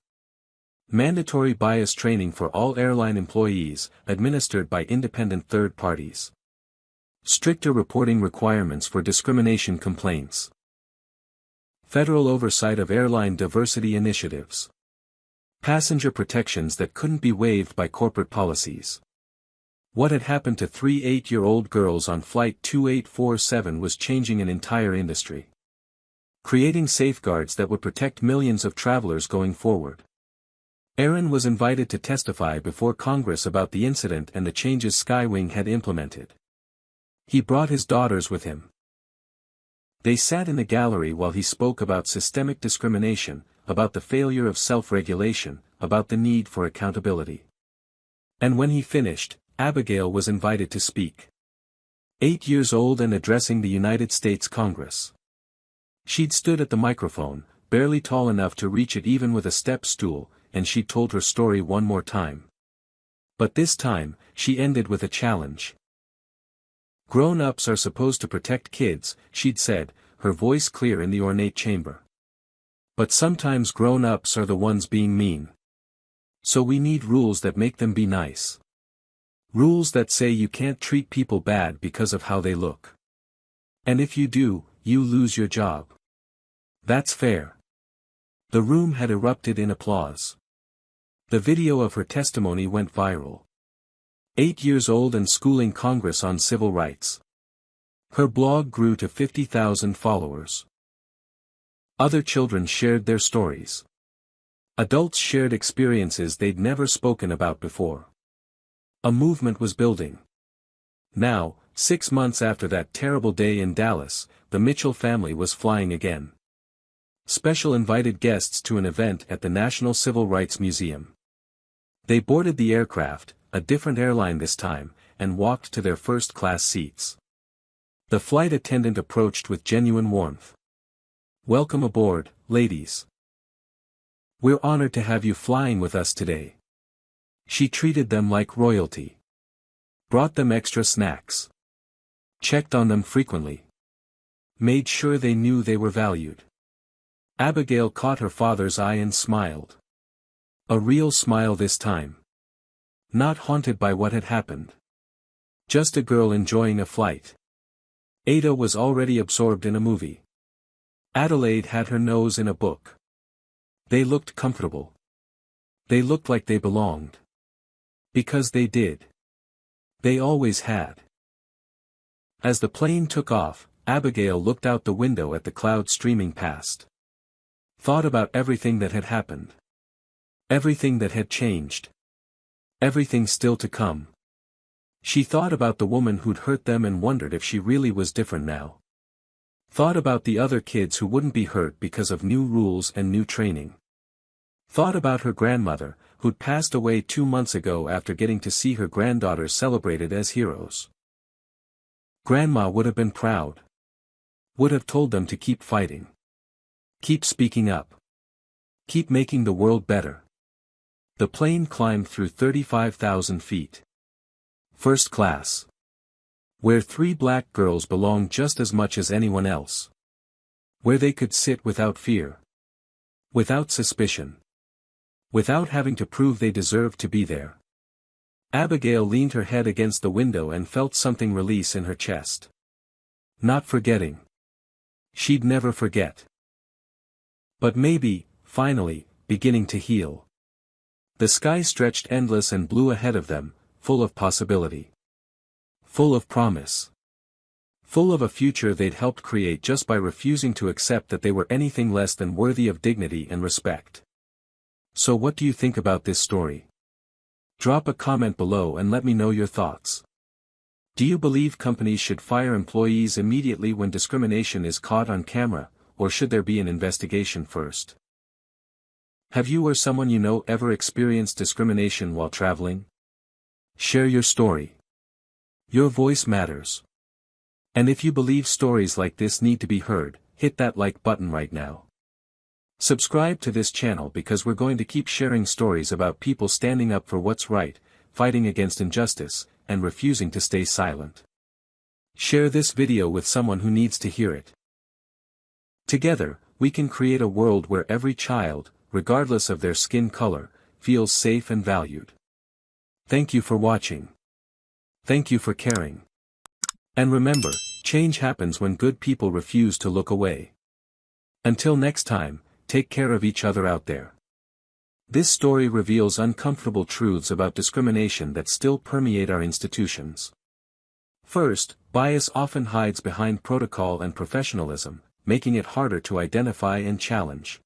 Mandatory bias training for all airline employees, administered by independent third parties. Stricter reporting requirements for discrimination complaints. Federal oversight of airline diversity initiatives. Passenger protections that couldn't be waived by corporate policies. What had happened to 3 8-year-old girls on Flight 2847 was changing an entire industry. Creating safeguards that would protect millions of travelers going forward. Aaron was invited to testify before Congress about the incident and the changes Skywing had implemented. He brought his daughters with him. They sat in the gallery while he spoke about systemic discrimination, about the failure of self-regulation, about the need for accountability. And when he finished, Abigail was invited to speak. 8 years old and addressing the United States Congress. She'd stood at the microphone, barely tall enough to reach it even with a step stool, and she told her story one more time. But this time, she ended with a challenge. Grown-ups are supposed to protect kids, she'd said, her voice clear in the ornate chamber. But sometimes grown-ups are the ones being mean. So we need rules that make them be nice. Rules that say you can't treat people bad because of how they look. And if you do, you lose your job. That's fair. The room had erupted in applause. The video of her testimony went viral. 8 years old and schooling Congress on civil rights. Her blog grew to 50,000 followers. Other children shared their stories. Adults shared experiences they'd never spoken about before. A movement was building. Now, 6 months after that terrible day in Dallas, the Mitchell family was flying again. Special invited guests to an event at the National Civil Rights Museum. They boarded the aircraft, a different airline this time, and walked to their first-class seats. The flight attendant approached with genuine warmth. "Welcome aboard, ladies. We're honored to have you flying with us today." She treated them like royalty. Brought them extra snacks. Checked on them frequently. Made sure they knew they were valued. Abigail caught her father's eye and smiled. A real smile this time. Not haunted by what had happened. Just a girl enjoying a flight. Ada was already absorbed in a movie. Adelaide had her nose in a book. They looked comfortable. They looked like they belonged. Because they did. They always had. As the plane took off, Abigail looked out the window at the clouds streaming past. Thought about everything that had happened. Everything that had changed. Everything still to come. She thought about the woman who'd hurt them and wondered if she really was different now. Thought about the other kids who wouldn't be hurt because of new rules and new training. Thought about her grandmother, who'd passed away 2 months ago after getting to see her granddaughters celebrated as heroes. Grandma would have been proud. Would have told them to keep fighting. Keep speaking up. Keep making the world better. The plane climbed through 35,000 feet. First class. Where 3 black girls belonged just as much as anyone else. Where they could sit without fear. Without suspicion. Without having to prove they deserved to be there. Abigail leaned her head against the window and felt something release in her chest. Not forgetting. She'd never forget. But maybe, finally, beginning to heal. The sky stretched endless and blue ahead of them, full of possibility. Full of promise. Full of a future they'd helped create just by refusing to accept that they were anything less than worthy of dignity and respect. So what do you think about this story? Drop a comment below and let me know your thoughts. Do you believe companies should fire employees immediately when discrimination is caught on camera, or should there be an investigation first? Have you or someone you know ever experienced discrimination while traveling? Share your story. Your voice matters. And if you believe stories like this need to be heard, hit that like button right now. Subscribe to this channel because we're going to keep sharing stories about people standing up for what's right, fighting against injustice, and refusing to stay silent. Share this video with someone who needs to hear it. Together, we can create a world where every child, regardless of their skin color, feels safe and valued. Thank you for watching. Thank you for caring. And remember, change happens when good people refuse to look away. Until next time, take care of each other out there. This story reveals uncomfortable truths about discrimination that still permeate our institutions. First, bias often hides behind protocol and professionalism, making it harder to identify and challenge.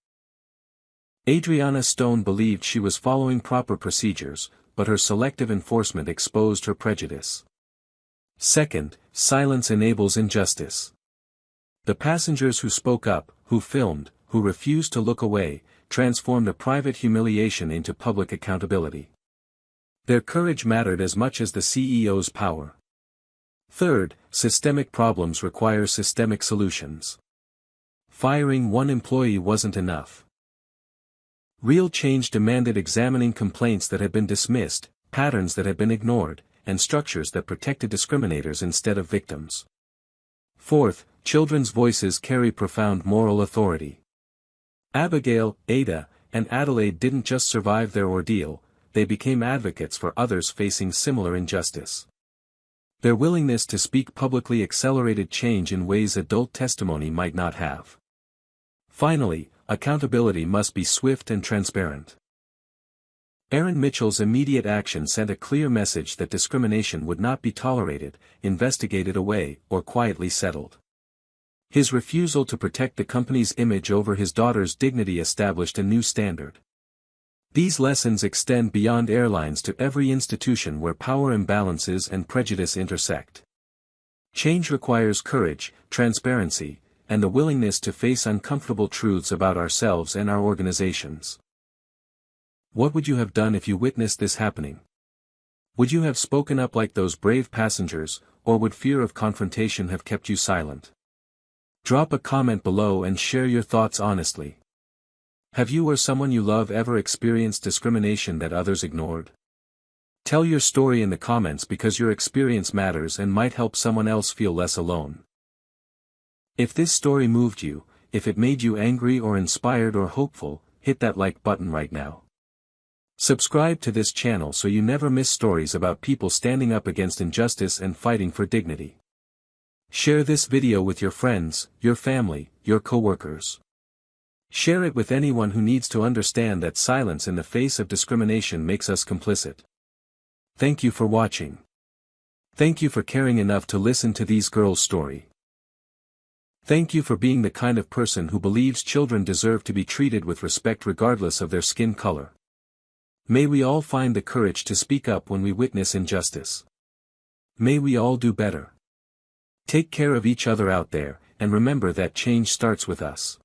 Adriana Stone believed she was following proper procedures, but her selective enforcement exposed her prejudice. Second, silence enables injustice. The passengers who spoke up, who filmed, who refused to look away, transformed a private humiliation into public accountability. Their courage mattered as much as the CEO's power. Third, systemic problems require systemic solutions. Firing one employee wasn't enough. Real change demanded examining complaints that had been dismissed, patterns that had been ignored, and structures that protected discriminators instead of victims. Fourth, children's voices carry profound moral authority. Abigail, Ada, and Adelaide didn't just survive their ordeal, they became advocates for others facing similar injustice. Their willingness to speak publicly accelerated change in ways adult testimony might not have. Finally, accountability must be swift and transparent. Aaron Mitchell's immediate action sent a clear message that discrimination would not be tolerated, investigated away, or quietly settled. His refusal to protect the company's image over his daughter's dignity established a new standard. These lessons extend beyond airlines to every institution where power imbalances and prejudice intersect. Change requires courage, transparency, and the willingness to face uncomfortable truths about ourselves and our organizations. What would you have done if you witnessed this happening? Would you have spoken up like those brave passengers, or would fear of confrontation have kept you silent? Drop a comment below and share your thoughts honestly. Have you or someone you love ever experienced discrimination that others ignored? Tell your story in the comments because your experience matters and might help someone else feel less alone. If this story moved you, if it made you angry or inspired or hopeful, hit that like button right now. Subscribe to this channel so you never miss stories about people standing up against injustice and fighting for dignity. Share this video with your friends, your family, your coworkers. Share it with anyone who needs to understand that silence in the face of discrimination makes us complicit. Thank you for watching. Thank you for caring enough to listen to these girls' story. Thank you for being the kind of person who believes children deserve to be treated with respect regardless of their skin color. May we all find the courage to speak up when we witness injustice. May we all do better. Take care of each other out there, and remember that change starts with us.